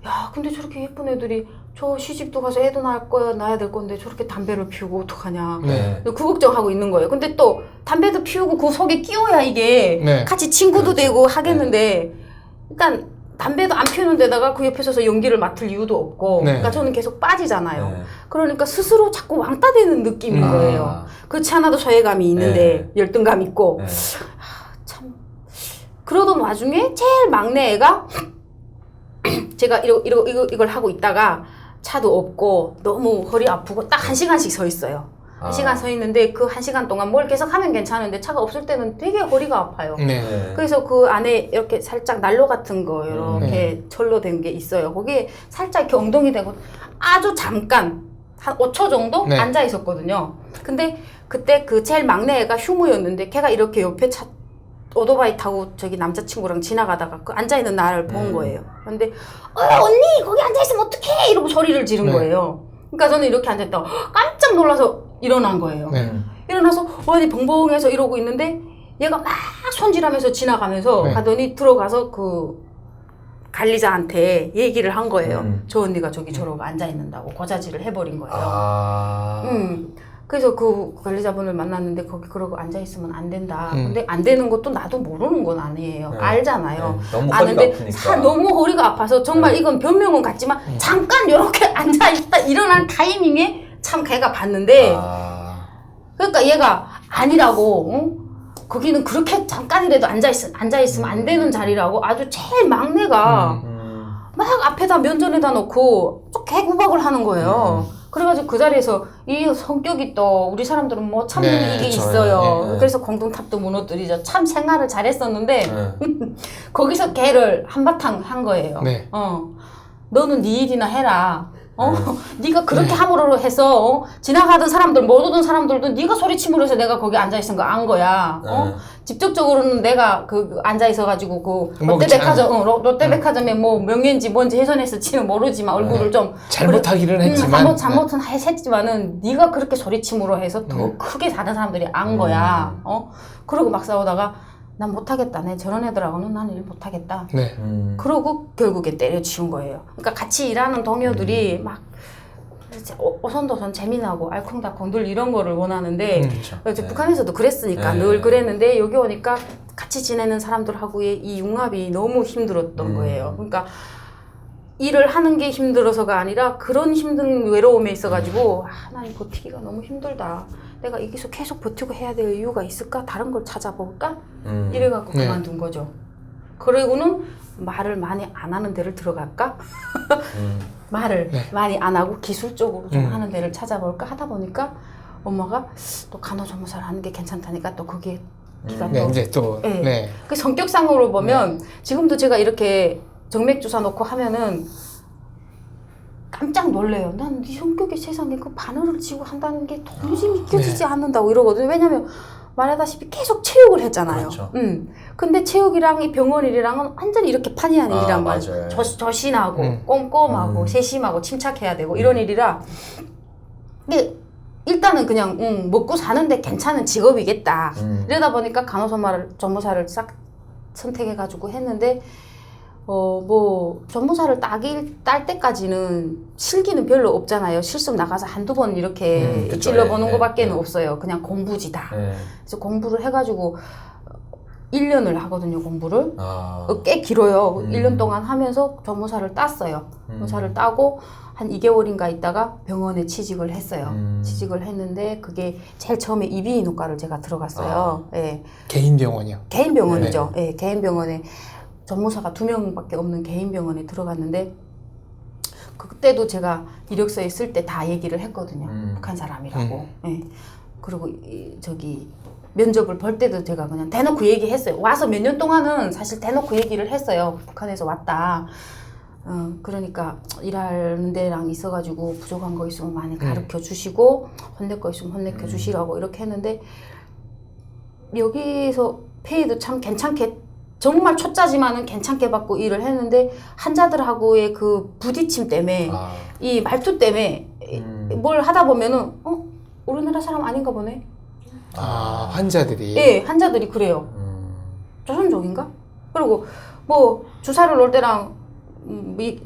Speaker 3: 야, 근데 저렇게 예쁜 애들이 저 시집도 가서 애도 낳아야 될 건데 저렇게 담배를 피우고 어떡하냐.
Speaker 2: 네.
Speaker 3: 그 걱정하고 있는 거예요. 근데 또 담배도 피우고 그 속에 끼워야 이게
Speaker 2: 네.
Speaker 3: 같이 친구도
Speaker 1: 그렇죠.
Speaker 3: 되고 하겠는데 일단 담배도 안 피우는 데다가 그 옆에 서서 연기를 맡을 이유도 없고
Speaker 2: 네.
Speaker 3: 그러니까 저는 계속 빠지잖아요.
Speaker 1: 네.
Speaker 3: 그러니까 스스로 자꾸 왕따 되는 느낌인 거예요. 그렇지 않아도 소외감이 있는데 열등감 있고
Speaker 1: 네.
Speaker 3: 참 그러던 와중에 제일 막내 애가 제가 이걸 하고 있다가 차도 없고 너무 허리 아프고 딱 1시간씩 서 있어요. 1시간 서 있는데 그 1시간 동안 뭘 계속 하면 괜찮은데 차가 없을 때는 되게 허리가 아파요.
Speaker 2: 네.
Speaker 1: 네.
Speaker 3: 그래서 그 안에 이렇게 살짝 난로 같은 거 이렇게 철로 된 게 있어요. 거기에 살짝 이렇게 엉덩이 대고 아주 잠깐 한 5초 정도
Speaker 2: 네.
Speaker 3: 앉아 있었거든요. 근데 그때 그 제일 막내 애가 휴무였는데 걔가 이렇게 옆에 오토바이 타고 저기 남자친구랑 지나가다가 그 앉아있는 나를 본 거예요. 근데 언니 거기 앉아있으면 어떡해 이러고 소리를 지른
Speaker 2: 네.
Speaker 3: 거예요. 그러니까 저는 이렇게 앉아있다가 깜짝 놀라서 일어난 거예요.
Speaker 2: 네.
Speaker 3: 일어나서 어디 벙벙해서 이러고 있는데 얘가 막 손질하면서 지나가면서
Speaker 2: 네.
Speaker 3: 가더니 들어가서 그 관리자한테 얘기를 한 거예요. 저 언니가 저기 저러고 앉아있는다고 고자질을 해버린 거예요. 그래서 그 관리자분을 만났는데 거기 그러고 앉아있으면 안 된다. 근데 안 되는 것도 나도 모르는 건 아니에요.
Speaker 1: 네.
Speaker 3: 알잖아요.
Speaker 1: 네. 너무 허리가
Speaker 3: 아는데
Speaker 1: 아프니까.
Speaker 3: 너무 허리가 아파서 정말
Speaker 1: 네.
Speaker 3: 이건 변명은 같지만 잠깐 이렇게 앉아있다 일어날 타이밍에 참 걔가 봤는데 그러니까 얘가 아니라고 거기는 그렇게 잠깐이라도 앉아있으면 안 되는 자리라고 아주 제일 막내가 막 앞에다 면전에다 놓고 쭉 개구박을 하는 거예요. 그래가지고 그 자리에서 이 성격이 또 우리 사람들은 뭐 참
Speaker 2: 네,
Speaker 3: 이게
Speaker 1: 그쵸.
Speaker 3: 있어요.
Speaker 1: 네, 네.
Speaker 3: 그래서 공동탑도 무너뜨리죠. 참 생활을 잘했었는데
Speaker 1: 네.
Speaker 3: 거기서 걔를 한바탕 한 거예요.
Speaker 2: 네.
Speaker 3: 너는 네 일이나 해라. 네가 그렇게 함으로 해서 지나가던 사람들, 못 오던 사람들도 네가 소리침으로 해서 내가 거기 앉아 있은 거 안 거야.
Speaker 1: 네.
Speaker 3: 직접적으로는 내가 그 앉아 있어가지고 그
Speaker 2: 먹지
Speaker 3: 롯데백화점에 뭐 명예인지 뭔지 훼손했을지는 모르지만 얼굴을 좀
Speaker 2: 잘못하기는 했지만
Speaker 3: 잘못은 했지만은 네가 그렇게 소리침으로 해서 더 크게 다른 사람들이 안 거야. 그러고 막 싸우다가 난 못하겠다. 내 저런 애들하고는 난 일 못하겠다.
Speaker 2: 네.
Speaker 3: 그러고 결국에 때려치운 거예요. 그러니까 같이 일하는 동료들이 막 오손도손 재미나고 알콩달콩 늘 이런 거를 원하는데
Speaker 1: 그렇죠.
Speaker 3: 북한에서도 그랬으니까
Speaker 1: 네.
Speaker 3: 늘 그랬는데 여기 오니까 같이 지내는 사람들하고의 이 융합이 너무 힘들었던 거예요. 그러니까 일을 하는 게 힘들어서가 아니라 그런 힘든 외로움에 있어가지고 난 버티기가 너무 힘들다. 내가 여기서 계속 버티고 해야 될 이유가 있을까? 다른 걸 찾아볼까? 이래갖고
Speaker 2: 네.
Speaker 3: 그만둔 거죠. 그리고는 말을 많이 안 하는 데를 들어갈까? 말을 많이 안 하고 기술적으로 좀 하는 데를 찾아볼까 하다 보니까 엄마가 또 간호조무사를 하는 게 괜찮다니까 또 그게 기가
Speaker 2: 네,
Speaker 3: 또
Speaker 2: 이제 또
Speaker 3: 네.
Speaker 2: 네.
Speaker 3: 그 성격상으로 보면 지금도 제가 이렇게 정맥 주사 놓고 하면은 깜짝 놀래요. 난 네 성격이 세상에 그 바늘을 쥐고 한다는 게 도무지 믿겨지지 않는다고 이러거든요. 왜냐면 말하다시피 계속 체육을 했잖아요.
Speaker 1: 그렇죠.
Speaker 3: 근데 체육이랑 이 병원 일이랑은 완전히 이렇게 판이 아닌 일이란 말이에요.
Speaker 1: 맞아요.
Speaker 3: 조신하고 꼼꼼하고 세심하고 침착해야 되고 이런 일이라 이게 일단은 그냥 먹고 사는데 괜찮은 직업이겠다. 이러다 보니까 간호조무사를 싹 선택해가지고 했는데 뭐 전무사를 딸 때까지는 실기는 별로 없잖아요. 실습 나가서 한두 번 이렇게
Speaker 1: 그쵸.
Speaker 3: 찔러보는
Speaker 1: 예,
Speaker 3: 것밖에는
Speaker 1: 예.
Speaker 3: 없어요. 그냥 공부지다.
Speaker 1: 네.
Speaker 3: 그래서 공부를 해가지고 1년을 하거든요. 공부를.
Speaker 1: 아.
Speaker 3: 꽤 길어요. 1년 동안 하면서 전무사를 땄어요. 전무사를 따고 한 2개월인가 있다가 병원에 취직을 했어요. 취직을 했는데 그게 제일 처음에 이비인후과를 제가 들어갔어요. 예.
Speaker 2: 개인 병원이요.
Speaker 3: 개인 병원이죠. 예, 개인 병원에 전무사가 2명밖에 없는 개인 병원에 들어갔는데 그때도 제가 이력서에 쓸 때 다 얘기를 했거든요. 북한 사람이라고. 예. 그리고 저기 면접을 볼 때도 제가 그냥 대놓고 얘기했어요. 와서 몇 년 동안은 사실 대놓고 얘기를 했어요. 북한에서 왔다. 그러니까 일하는 데랑 있어가지고 부족한 거 있으면 많이 가르쳐 주시고 혼낼 거 있으면 혼내켜 주시라고 이렇게 했는데 여기서 페이도 참 괜찮게 정말 초짜지만은 괜찮게 받고 일을 했는데 환자들하고의 그 부딪힘 때문에 이 말투 때문에 뭘 하다 보면은 우리나라 사람 아닌가 보네.
Speaker 2: 환자들이.
Speaker 3: 예, 환자들이 그래요. 조선족인가? 그리고 뭐 주사를 놓을 때랑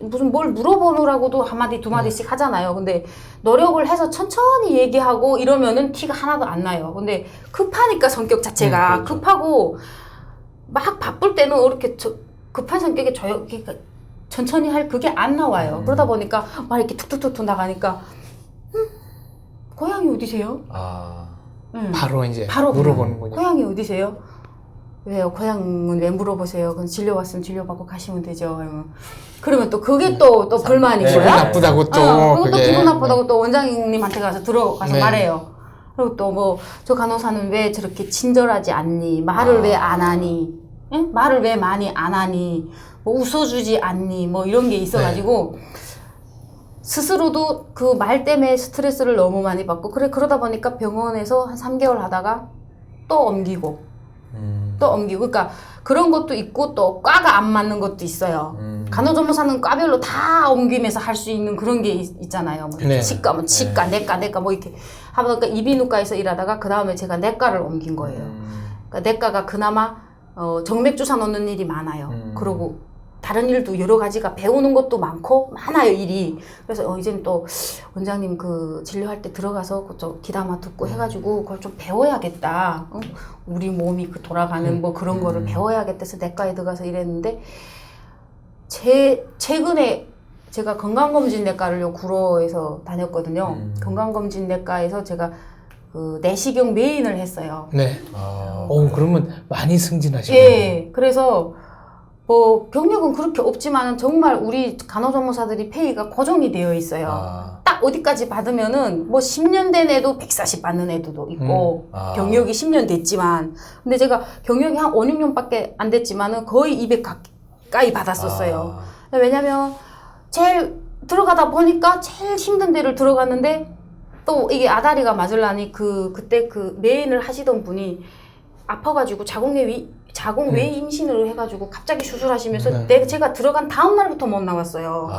Speaker 3: 무슨 뭘 물어보느라고도 한마디 두 마디씩 하잖아요. 근데 노력을 해서 천천히 얘기하고 이러면은 티가 하나도 안 나요. 근데 급하니까 성격 자체가
Speaker 1: 그렇죠.
Speaker 3: 급하고 막 바쁠 때는 이렇게 급한 성격에 그러니까 천천히 할 그게 안 나와요. 그러다 보니까 막 이렇게 툭툭툭툭 나가니까 고향이 어디세요?
Speaker 2: 바로 이제
Speaker 3: 바로
Speaker 2: 물어보는군요.
Speaker 3: 고향이 어디세요? 왜요? 고향은 왜 물어보세요? 그럼 진료 왔으면 진료받고 가시면 되죠. 그러면 또 그게 또 불만인
Speaker 2: 기분
Speaker 3: 거야?
Speaker 2: 나쁘다고 또.
Speaker 3: 그리고 또
Speaker 2: 그게.
Speaker 3: 기분 나쁘다고 또 원장님한테 가서 들어가서
Speaker 2: 네.
Speaker 3: 말해요. 그리고 또 뭐 저 간호사는 왜 저렇게 친절하지 않니? 말을 왜 안 하니? 응? 말을 왜 많이 안 하니? 뭐 웃어주지 않니? 뭐 이런 게 있어가지고 스스로도 그 말 때문에 스트레스를 너무 많이 받고 그러다 보니까 병원에서 한 3개월 하다가 또 옮기고 그러니까 그런 것도 있고 또 과가 안 맞는 것도 있어요. 간호조무사는 과별로 다 옮기면서 할 수 있는 그런 게 있잖아요. 뭐
Speaker 2: 네.
Speaker 3: 치과, 뭐 치과, 내과 뭐 이렇게 하니까 이비인후과에서 일하다가 그 다음에 제가 내과를 옮긴 거예요. 그러니까 내과가 그나마 정맥 주사 놓는 일이 많아요. 그리고 다른 일도 여러 가지가 배우는 것도 많아요, 일이. 그래서 이제는 또 원장님 그 진료할 때 들어가서 좀 귀담아 듣고 해가지고 그걸 좀 배워야겠다. 우리 몸이 그 돌아가는 뭐 그런 거를 배워야겠다 해서 내과에 들어가서 일했는데 최근에 제가 건강검진내과를 구로에서 다녔거든요. 건강검진내과에서 제가 그 내시경 메인을 했어요.
Speaker 2: 네. 그러면 많이 승진하셨네요.
Speaker 3: 예, 그래서 경력은 그렇게 없지만 정말 우리 간호조무사들이 페이가 고정이 되어 있어요. 딱 어디까지 받으면은 뭐 10년 된 애도 140 받는 애도 있고 경력이 10년 됐지만 근데 제가 경력이 한 5, 6년밖에 안 됐지만은 거의 200 가까이 받았었어요. 왜냐면 제일 들어가다 보니까 제일 힘든 데를 들어갔는데 또 이게 아다리가 맞으려니 그때 그 메인을 하시던 분이 아파가지고 자궁외 임신을 해가지고 갑자기 수술하시면서 제가 들어간 다음 날부터 못 나왔어요.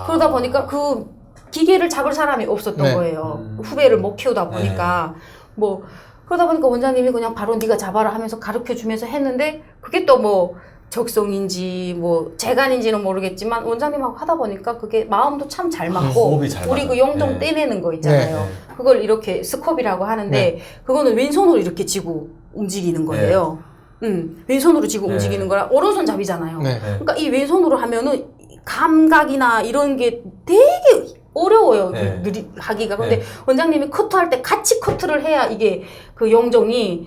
Speaker 3: 그러다 보니까 그 기계를 잡을 사람이 없었던 거예요. 후배를 못 키우다 보니까 뭐 그러다 보니까 원장님이 그냥 바로 네가 잡아라 하면서 가르쳐 주면서 했는데 그게 또 뭐 적성인지 뭐 재간인지는 모르겠지만 원장님하고 하다 보니까 그게 마음도 참 잘 맞고
Speaker 1: 호흡이 잘
Speaker 3: 우리
Speaker 1: 맞아요.
Speaker 3: 그 용종 떼내는 거 있잖아요. 그걸 이렇게 스컵이라고 하는데 그거는 왼손으로 이렇게 쥐고 움직이는 거예요. 왼손으로 쥐고 움직이는 거라 오른손잡이잖아요. 그러니까 이 왼손으로 하면은 감각이나 이런 게 되게 어려워요. 하기가. 근데 원장님이 커트할 때 같이 커트를 해야 이게 그 용종이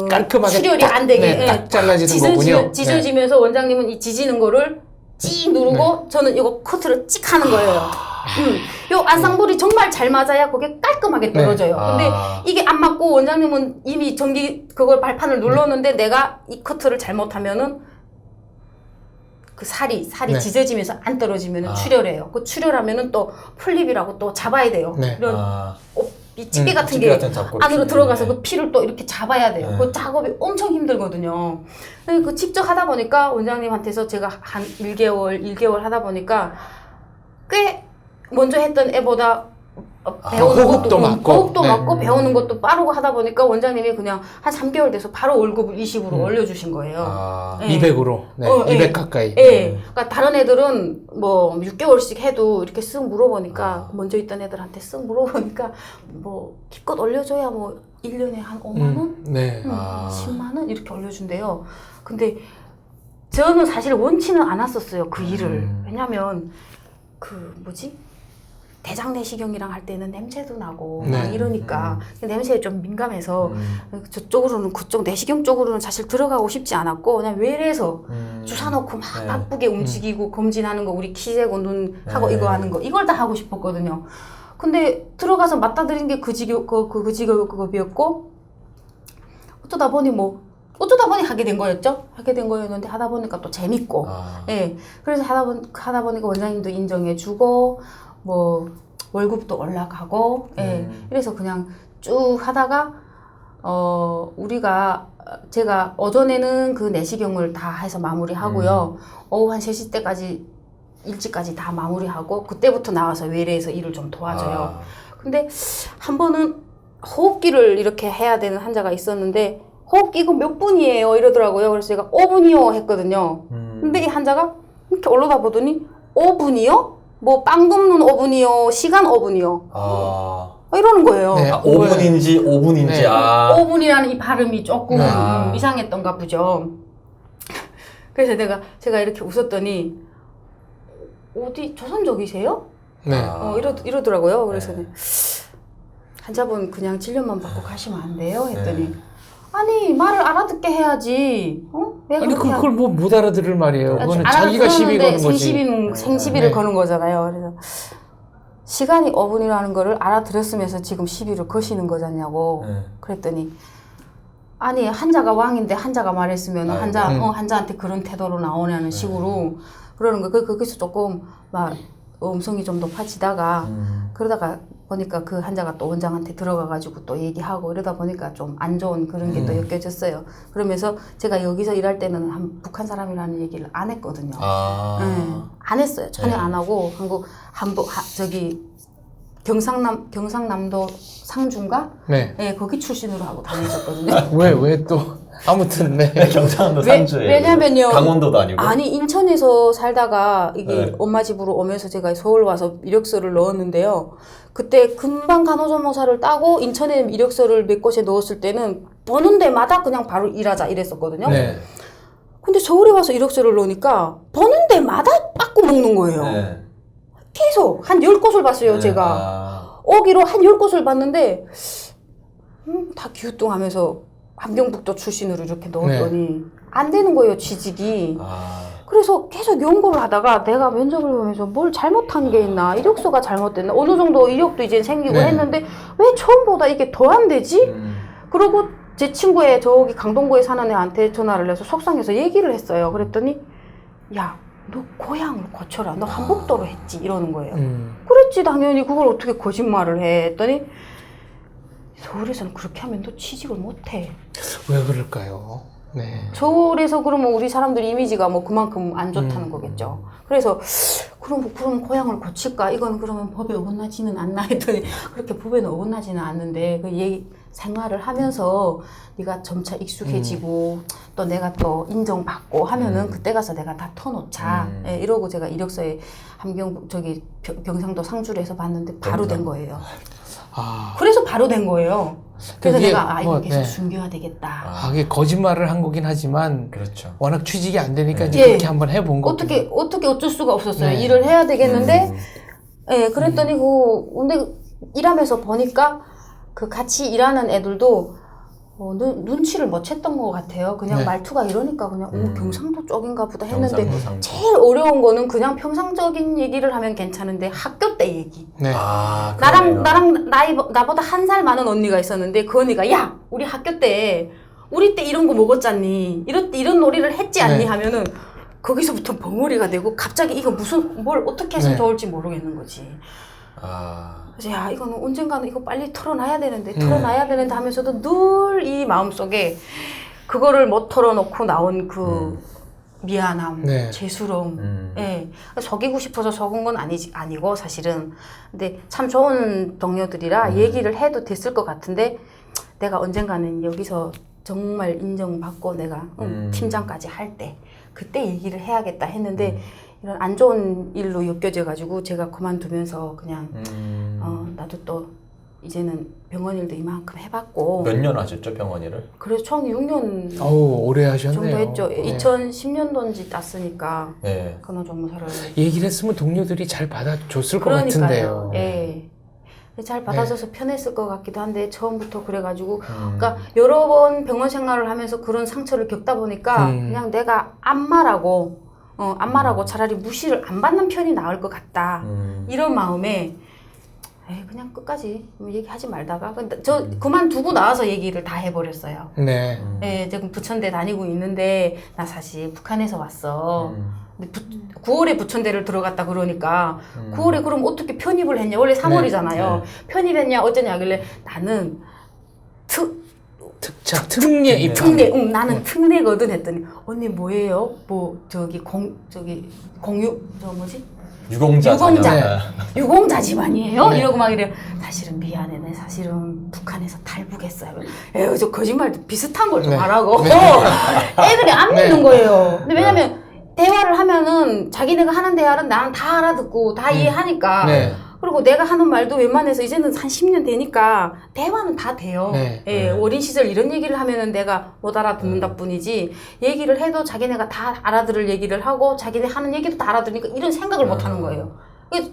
Speaker 2: 깔끔하게
Speaker 3: 출혈이 안 되게
Speaker 2: 딱 잘라지는 거군요.
Speaker 3: 찢어지면서 원장님은 이 찢어지는 거를 찍 누르고 저는 이거 커트를 찍 하는 거예요. 요 안쌍볼이 정말 잘 맞아야 그게 깔끔하게 떨어져요. 근데 이게 안 맞고 원장님은 이미 전기 그걸 발판을 눌렀는데 내가 이 커트를 잘못하면은 그 살이 찢어지면서 안 떨어지면은 출혈해요. 그 출혈하면은 또 풀립이라고 또 잡아야 돼요. 이런 이 찌개 같은 게 안으로 들어가서 그 피를 또 이렇게 잡아야 돼요. 그 작업이 엄청 힘들거든요. 그 직접 하다 보니까 원장님한테서 제가 한 1개월 하다 보니까 꽤 먼저 했던 애보다 배우는
Speaker 2: 호흡도
Speaker 3: 맞고 배우는 것도 빠르고 하다 보니까 원장님이 그냥 한 3개월 돼서 바로 월급을 20으로 올려주신 거예요.
Speaker 2: 200으로 200 가까이.
Speaker 3: 그러니까 다른 애들은 뭐 6개월씩 해도 이렇게 쓱 물어보니까 먼저 있던 애들한테 쓱 물어보니까 뭐 기껏 올려줘야 뭐 1년에 한 5만 원? 10만 원? 이렇게 올려준대요. 근데 저는 사실 원치는 않았었어요. 그 일을. 왜냐면 그 뭐지? 대장 내시경이랑 할 때는 냄새도 나고 막 이러니까 냄새에 좀 민감해서 저쪽으로는 그쪽 내시경 쪽으로는 사실 들어가고 싶지 않았고 그냥 외래에서 주사 놓고 막 바쁘게 움직이고 검진하는 거 우리 키 재고 눈 하고 이거 하는 거 이걸 다 하고 싶었거든요. 근데 들어가서 맞다드린 게 그 직업이었고 어쩌다 보니 하게 된 거였죠. 하게 된 거였는데 하다 보니까 또 재밌고 그래서 하다 보니까 원장님도 인정해주고 뭐 월급도 올라가고 그래서 그냥 쭉 하다가 제가 오전에는 그 내시경을 다 해서 마무리하고요. 오후 한 3시 때까지 일찍까지 다 마무리하고 그때부터 나와서 외래에서 일을 좀 도와줘요. 근데 한 번은 호흡기를 이렇게 해야 되는 환자가 있었는데 호흡기 이거 몇 분이에요 이러더라고요. 그래서 제가 5분이요 했거든요. 근데 이 환자가 이렇게 올라다 보더니 5분이요? 뭐 빵 굽는 5분이요? 시간 5분이요? 이러는 거예요.
Speaker 1: 5분인지 5분인지
Speaker 3: 5분이라는 이 발음이 조금 이상했던가 보죠. 그래서 제가 이렇게 웃었더니 어디 조선족이세요? 이러더라고요. 그래서 환자분 그냥 진료만 받고 가시면 안 돼요? 했더니 아니 말을 알아듣게 해야지. 왜
Speaker 2: 아니
Speaker 3: 그렇게
Speaker 2: 그걸 뭐 못 알아들을 말이에요. 그거는 자기가 시비 거는 거지.
Speaker 3: 생시비를 거는 거잖아요. 그래서 시간이 5분이라는 거를 알아들었으면서 지금 시비를 거시는 거잖냐고. 그랬더니 아니 한자가 왕인데 한자가 말했으면 한자한테 그런 태도로 나오냐는 식으로 그러는 거. 거기서 조금 막 음성이 좀 높아지다가 그러다가 보니까 그 환자가 또 원장한테 들어가가지고 또 얘기하고 이러다 보니까 좀 안 좋은 그런 게 또 엮여졌어요. 그러면서 제가 여기서 일할 때는 북한 사람이라는 얘기를 안 했거든요. 안 했어요. 전혀 안 하고 경상남도 상주인가? 거기 출신으로 하고 다녔었거든요.
Speaker 2: 왜 또 아무튼
Speaker 1: 경상남도 상주예요.
Speaker 3: 왜냐면요.
Speaker 1: 강원도도 아니고.
Speaker 3: 아니 인천에서 살다가 이게 엄마 집으로 오면서 제가 서울 와서 이력서를 넣었는데요. 그때 금방 간호조무사를 따고 인천에 이력서를 몇 곳에 넣었을 때는 버는 데마다 그냥 바로 일하자 이랬었거든요. 근데 서울에 와서 이력서를 넣으니까 버는 데마다 빠꾸 먹는 거예요. 계속 한 10곳을 봤어요. 제가 오기로 한 10곳을 봤는데 다 기우뚱하면서 함경북도 출신으로 이렇게 넣었더니 안 되는 거예요. 취직이. 그래서 계속 연구를 하다가 내가 면접을 보면서 뭘 잘못한 게 있나, 이력서가 잘못됐나, 어느 정도 이력도 이제 생기고
Speaker 2: 네.
Speaker 3: 했는데 왜 처음보다 이게 더 안 되지? 그러고 제 친구의 저기 강동구에 사는 애한테 전화를 해서 속상해서 얘기를 했어요. 그랬더니 야, 너 고향을 고쳐라. 너 한복도로 했지. 이러는 거예요. 그랬지 당연히. 그걸 어떻게 거짓말을 해 했더니 서울에서는 그렇게 하면 너 취직을 못해.
Speaker 2: 왜 그럴까요? 네.
Speaker 3: 서울에서 그러면 우리 사람들 이미지가 뭐 그만큼 안 좋다는 거겠죠. 그래서 그럼 고향을 고칠까? 이건 그러면 법에 어긋나지는 않나 했더니 그렇게 법에는 어긋나지는 않는데 그 얘기 생활을 하면서 네가 점차 익숙해지고 또 내가 또 인정받고 하면은 그때 가서 내가 다 터놓자. 예, 이러고 제가 이력서에 경상도 상주를 해서 봤는데 바로 된 거예요.
Speaker 2: 아,
Speaker 3: 그래서 바로 된 거예요. 그래서
Speaker 2: 그게
Speaker 3: 내가 이거 계속
Speaker 2: 네.
Speaker 3: 숨겨야 되겠다.
Speaker 2: 이게 거짓말을 한 거긴 하지만
Speaker 1: 그렇죠.
Speaker 2: 워낙 취직이 안 되니까 이제
Speaker 3: 예.
Speaker 2: 그렇게 한번 해본 거고.
Speaker 3: 어떻게 어쩔 수가 없었어요.
Speaker 2: 네.
Speaker 3: 일을 해야 되겠는데, 예, 그랬더니 근데 일하면서 보니까 그 같이 일하는 애들도 눈치를 못 챘던 것 같아요. 그냥
Speaker 2: 네.
Speaker 3: 말투가 이러니까 그냥 경상도 쪽인가 보다 했는데
Speaker 1: 경상도, 상주.
Speaker 3: 제일 어려운 거는 그냥 평상적인 얘기를 하면 괜찮은데 학교 때 얘기.
Speaker 2: 네.
Speaker 1: 아, 그러네요.
Speaker 3: 나랑 나보다 한 살 많은 언니가 있었는데 그 언니가 야, 우리 학교 때 우리 때 이런 거 먹었잖니, 이런 놀이를 했지 않니
Speaker 2: 네.
Speaker 3: 하면은 거기서부터 벙어리가 되고 갑자기 이거 뭘 어떻게 해서
Speaker 2: 네.
Speaker 3: 좋을지 모르겠는 거지.
Speaker 1: 아,
Speaker 3: 그래서 야, 이거는 언젠가는 이거 빨리 털어놔야 되는데 하면서도 늘 이 마음속에 그거를 못 털어놓고 나온 그 미안함,
Speaker 2: 네.
Speaker 3: 죄스러움, 예, 속이고 싶어서 속은 건 아니고 사실은. 근데 참 좋은 동료들이라 얘기를 해도 됐을 것 같은데 내가 언젠가는 여기서 정말 인정받고 내가 팀장까지 할 때 그때 얘기를 해야겠다 했는데 이런 안 좋은 일로 엮여져 가지고 제가 그만두면서 그냥 나도 또 이제는 병원 일도 이만큼 해봤고.
Speaker 1: 몇 년 하셨죠, 병원 일을?
Speaker 3: 그래서 총 6년
Speaker 2: 어우, 오래 하셨네요.
Speaker 3: 정도 했죠.
Speaker 2: 네.
Speaker 3: 2010년도인지 땄으니까
Speaker 1: 네.
Speaker 3: 간호조무사를.
Speaker 2: 얘기를 했으면 동료들이 잘 받아줬을 것
Speaker 3: 그러니까요.
Speaker 2: 같은데요.
Speaker 3: 예. 잘 받아줘서 편했을 것 같기도 한데 처음부터 그래가지고 그러니까 여러 번 병원 생활을 하면서 그런 상처를 겪다 보니까 그냥 내가 안 말하고 차라리 무시를 안 받는 편이 나을 것 같다. 이런 마음에 그냥 끝까지 얘기하지 말다가 근데 저 그만두고 나와서 얘기를 다 해버렸어요.
Speaker 2: 네.
Speaker 3: 예, 지금 부천대 다니고 있는데 나 사실 북한에서 왔어. 근데 9월에 부천대를 들어갔다 그러니까 9월에 그럼 어떻게 편입을 했냐? 원래 3월이잖아요.
Speaker 1: 네.
Speaker 3: 편입했냐 어쩌냐 하길래 나는
Speaker 2: 특례 입학.
Speaker 3: 나는 특례거든 했더니 언니 뭐예요?
Speaker 1: 유공자.
Speaker 3: 유공자 집안이에요?
Speaker 2: 네.
Speaker 3: 이러고 막 이래요. 사실은 미안해. 내 사실은 북한에서 탈북했어요. 에휴, 저 거짓말 비슷한 걸 좀
Speaker 2: 네.
Speaker 3: 하라고.
Speaker 2: 네.
Speaker 3: 애들이 안
Speaker 2: 네.
Speaker 3: 믿는 거예요. 근데 왜냐면 대화를 하면은 자기네가 하는 대화는 나는 다 알아듣고 다 이해하니까.
Speaker 2: 네.
Speaker 3: 그리고 내가 하는 말도 웬만해서 이제는 한 10년 되니까 대화는 다 돼요.
Speaker 2: 네.
Speaker 3: 예, 어린 시절 이런 얘기를 하면은 내가 못 알아듣는다 뿐이지 얘기를 해도 자기네가 다 알아들을 얘기를 하고 자기네 하는 얘기도 다 알아들으니까 이런 생각을 못 하는 거예요.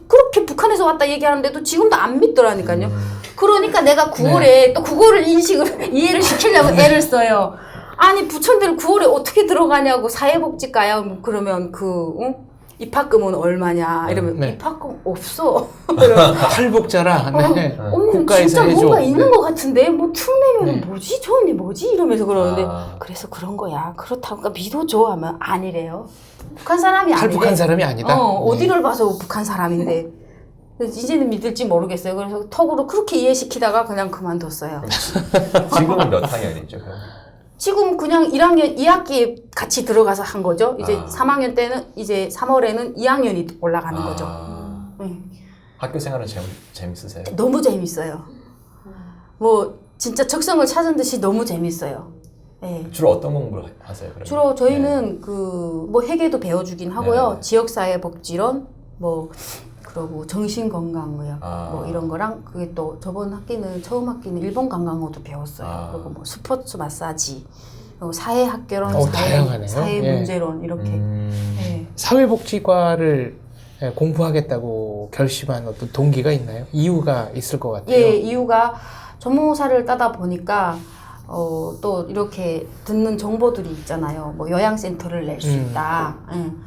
Speaker 3: 그렇게 북한에서 왔다 얘기하는데도 지금도 안 믿더라니까요. 그러니까 내가 9월에 또 그거를 이해를 시키려고 애를 써요. 아니 부천대를 9월에 어떻게 들어가냐고 사회복지과야 뭐 그러면 입학금은 얼마냐 이러면
Speaker 2: 네.
Speaker 3: 입학금 없어.
Speaker 2: 탈북자라. 네.
Speaker 3: 언니
Speaker 2: 국가에서
Speaker 3: 진짜
Speaker 2: 해줘.
Speaker 3: 뭔가 있는
Speaker 2: 네.
Speaker 3: 것 같은데 뭐 특례면
Speaker 2: 네.
Speaker 3: 뭐지? 저 언니 뭐지? 이러면서 그러는데
Speaker 1: 아.
Speaker 3: 그래서 그런 거야. 그렇다고 그러니까 믿어줘 하면 아니래요. 북한 사람이 아니래.
Speaker 2: 탈북한 사람이 아니다. 네.
Speaker 3: 어디를 봐서 북한 사람인데. 그래서 이제는 믿을지 모르겠어요. 그래서 톡으로 그렇게 이해시키다가 그냥 그만뒀어요.
Speaker 1: 지금은 몇 학년이죠? 그럼?
Speaker 3: 지금 그냥 1학년 2학기에 같이 들어가서 한 거죠. 이제
Speaker 1: 아.
Speaker 3: 3학년 때는 이제 3월에는 2학년이 올라가는 거죠.
Speaker 1: 학교 생활은 재밌으세요?
Speaker 3: 너무 재밌어요. 뭐 진짜 적성을 찾은 듯이 너무 재밌어요. 네.
Speaker 1: 주로 어떤 공부를 하세요? 그러면?
Speaker 3: 주로 저희는 뭐 회계도 배워주긴 하고요.
Speaker 1: 네.
Speaker 3: 지역사회복지론 그리고 정신건강의학 뭐 이런 거랑 그게 또 처음 학기는 일본 관광어도 배웠어요. 그리고 뭐 스포츠 마사지, 그리고 사회학개론,
Speaker 2: 다양하네요.
Speaker 3: 사회문제론 이렇게. 네.
Speaker 2: 사회복지과를 공부하겠다고 결심한 어떤 동기가 있나요? 이유가 있을 것 같아요.
Speaker 3: 예, 이유가 전무사를 따다 보니까 또 이렇게 듣는 정보들이 있잖아요. 뭐 요양센터를 낼 수 있다.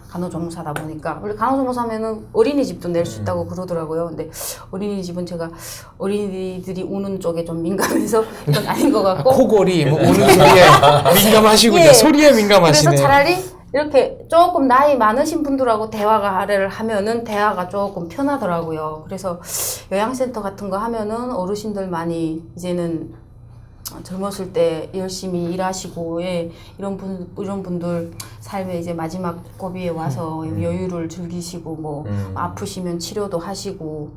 Speaker 3: 간호조무사다 보니까. 원래 간호조무사면은 어린이집도 낼 수 있다고 그러더라고요. 근데 어린이집은 제가 어린이들이 우는 쪽에 좀 민감해서 그건 아닌 것 같고.
Speaker 2: 코골이, 뭐 우는 소리에 민감하시군요.
Speaker 3: 예.
Speaker 2: 소리에 민감하시네.
Speaker 3: 그래서 차라리 이렇게 조금 나이 많으신 분들하고 대화를 하면은 대화가 조금 편하더라고요. 그래서 요양센터 같은 거 하면은 어르신들 많이 이제는 젊었을 때 열심히 일하시고, 이런 분들 삶의 이제 마지막 고비에 와서 여유를 즐기시고, 뭐, 아프시면 치료도 하시고,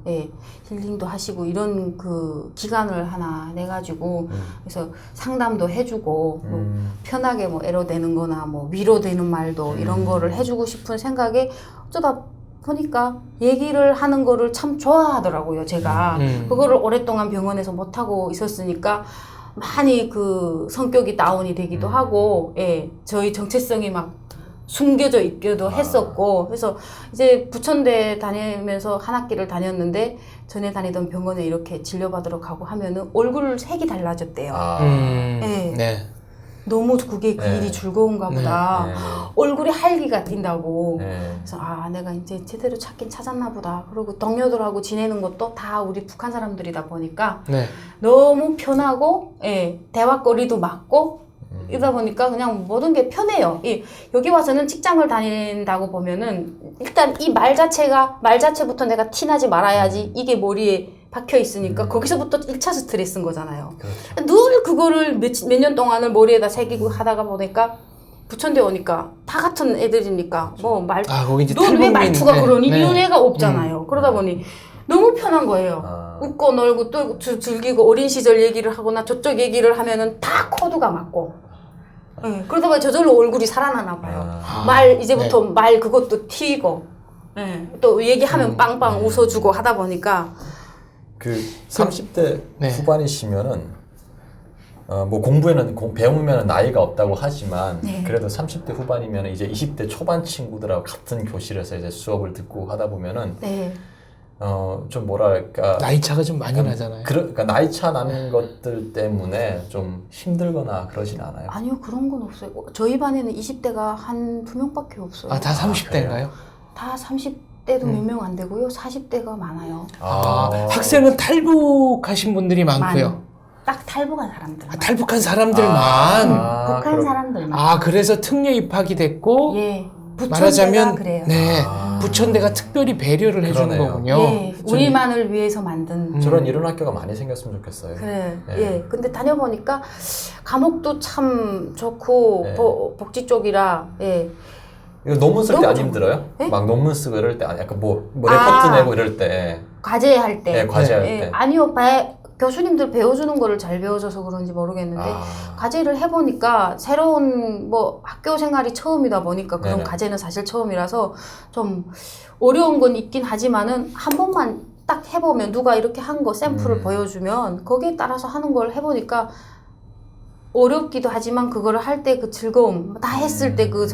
Speaker 3: 힐링도 하시고, 이런 그 기간을 하나 내가지고, 그래서 상담도 해주고, 뭐 편하게 뭐 애로되는 거나 뭐 위로되는 말도 이런 거를 해주고 싶은 생각에 어쩌다 보니까 얘기를 하는 거를 참 좋아하더라고요, 제가. 그거를 오랫동안 병원에서 못하고 있었으니까, 많이 그 성격이 다운이 되기도 하고, 저희 정체성이 막 숨겨져 있기도 했었고, 그래서 이제 부천대 다니면서 한 학기를 다녔는데, 전에 다니던 병원에 이렇게 진료받으러 가고 하면은 얼굴 색이 달라졌대요.
Speaker 2: 네.
Speaker 3: 너무 그게 그 일이 즐거운가 보다. 얼굴에 활기가 띈다고. 그래서 내가 이제 제대로 찾긴 찾았나 보다. 그리고 동료들하고 지내는 것도 다 우리 북한 사람들이다 보니까 너무 편하고, 대화거리도 맞고, 이러다 보니까 그냥 모든 게 편해요. 여기 와서는 직장을 다닌다고 보면은 일단 이 말 자체부터 내가 티나지 말아야지 이게 머리에 박혀 있으니까 거기서부터 1차 스트레스인 거잖아요.
Speaker 1: 그렇죠.
Speaker 3: 늘 그거를 몇 년 동안을 머리에다 새기고 하다가 보니까 부천대 오니까 다 같은 애들이니까 뭐
Speaker 2: 거기 이제
Speaker 3: 넌 왜 말투가 그러니? 이런 애가 없잖아요. 그러다 보니 너무 편한 거예요. 웃고 놀고 또 즐기고 어린 시절 얘기를 하거나 저쪽 얘기를 하면은 다 코드가 맞고. 그러다 보니 저절로 얼굴이 살아나나 봐요. 이제부터 말 그것도 튀고, 또 얘기하면 빵빵 웃어주고 하다 보니까.
Speaker 1: 그 30대 후반이시면은 뭐 공부에는 배우면 나이가 없다고 하지만 그래도 30대 후반이면 이제 20대 초반 친구들하고 같은 교실에서 이제 수업을 듣고 하다 보면은 좀 뭐랄까
Speaker 2: 나이 차가 좀 많이 나잖아요.
Speaker 1: 그러니까 나이 차 나는 것들 때문에 좀 힘들거나 그러진 않아요.
Speaker 3: 아니요, 그런 건 없어요. 저희 반에는 20대가 한 2명밖에 없어요.
Speaker 2: 다 30대인가요?
Speaker 3: 다 30대도 몇 명 안 되고요. 40대가 많아요.
Speaker 2: 학생은 탈북하신 분들이 많고요.
Speaker 3: 딱 탈북한 사람들.
Speaker 2: 탈북한 사람들만.
Speaker 3: 북한 사람들만.
Speaker 2: 그래서 특례 입학이 됐고.
Speaker 3: 부천대가
Speaker 2: 말하자면
Speaker 3: 그래요.
Speaker 2: 부천대가 특별히 배려를 해주는 거군요.
Speaker 3: 우리만을 위해서 만든.
Speaker 1: 저런 이런 학교가 많이 생겼으면 좋겠어요.
Speaker 3: 그래. 근데 다녀보니까 과목도 참 좋고 복지 쪽이라.
Speaker 1: 이거 논문 쓸 때 안
Speaker 3: 좋고.
Speaker 1: 힘들어요? 막 논문 쓰고 이럴 때 약간 뭐 레포트 내고 이럴 때.
Speaker 3: 과제할 때.
Speaker 1: 과제할 때.
Speaker 3: 아니요, 교수님들 배워주는 거를 잘 배워줘서 그런지 모르겠는데 과제를 해보니까 새로운 뭐 학교 생활이 처음이다 보니까 그런 과제는 사실 처음이라서 좀 어려운 건 있긴 하지만은 한 번만 딱 해보면 누가 이렇게 한 거 샘플을 보여주면 거기에 따라서 하는 걸 해보니까 어렵기도 하지만 그거를 할 때 그 즐거움, 다 했을 때 그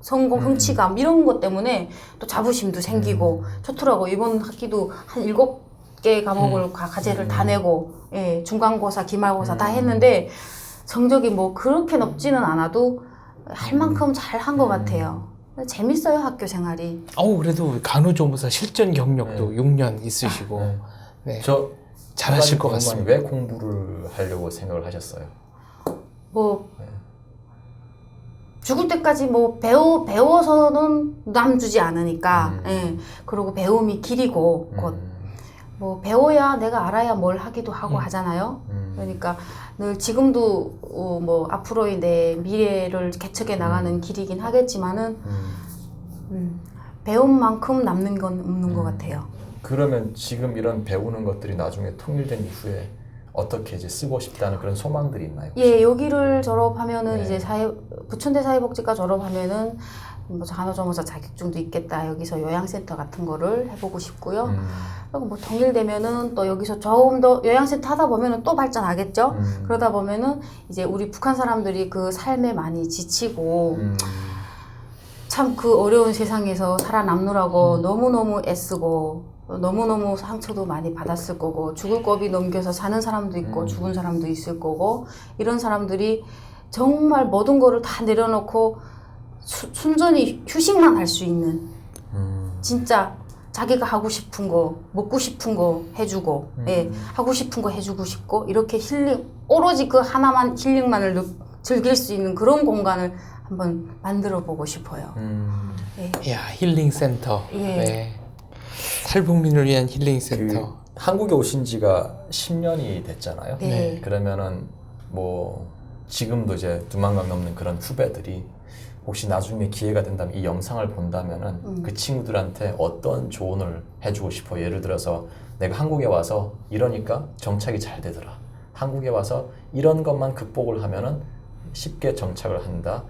Speaker 3: 성공 성취감 이런 것 때문에 또 자부심도 생기고 좋더라고. 이번 학기도 한 7개 과목을 과제를 다 내고 중간고사, 기말고사 다 했는데 성적이 뭐 그렇게 높지는 않아도 할 만큼 잘 한 것 같아요. 재밌어요, 학교 생활이.
Speaker 2: 그래도 간호조무사 실전 경력도 6년 있으시고 잘하실 것 같습니다.
Speaker 1: 왜 공부를 하려고 생각을 하셨어요?
Speaker 3: 죽을 때까지 뭐 배워서는 남 주지 않으니까. 그리고 배움이 길이고 곧 뭐 배워야 내가 알아야 뭘 하기도 하고 하잖아요. 그러니까 늘 지금도 뭐 앞으로의 내 미래를 개척해 나가는 길이긴 하겠지만은 배운 만큼 남는 건 없는 것 같아요.
Speaker 1: 그러면 지금 이런 배우는 것들이 나중에 통일된 이후에 어떻게 이제 쓰고 싶다는 그런 소망들이 있나요?
Speaker 3: 여기를 졸업하면은 이제 부천대 사회복지과 졸업하면은 뭐 간호조무사 자격증도 있겠다. 여기서 요양센터 같은 거를 해보고 싶고요. 그리고 뭐 통일되면은 또 여기서 조금 더 요양센터 하다 보면은 또 발전하겠죠. 그러다 보면은 이제 우리 북한 사람들이 그 삶에 많이 지치고 참 그 어려운 세상에서 살아남느라고 너무너무 애쓰고 너무너무 상처도 많이 받았을 거고 죽을 겁이 넘겨서 사는 사람도 있고 죽은 사람도 있을 거고 이런 사람들이 정말 모든 거를 다 내려놓고 순전히 휴식만 할 수 있는 진짜 자기가 하고 싶은 거 먹고 싶은 거 해주고 예, 하고 싶은 거 해주고 싶고 이렇게 힐링 오로지 그 하나만 힐링만을 즐길 수 있는 그런 공간을 한번 만들어 보고 싶어요.
Speaker 2: 예. 야 힐링 센터.
Speaker 3: 예.
Speaker 2: 네. 탈북민을 위한 힐링 센터.
Speaker 1: 한국에 오신 지가 10년이 됐잖아요.
Speaker 3: 네.
Speaker 1: 그러면은 뭐 지금도 이제 2만 명 넘는 그런 후배들이 혹시 나중에 기회가 된다면 이 영상을 본다면은 그 친구들한테 어떤 조언을 해주고 싶어? 예를 들어서 내가 한국에 와서 이러니까 정착이 잘 되더라. 한국에 와서 이런 것만 극복을 하면은 쉽게 정착을 한다.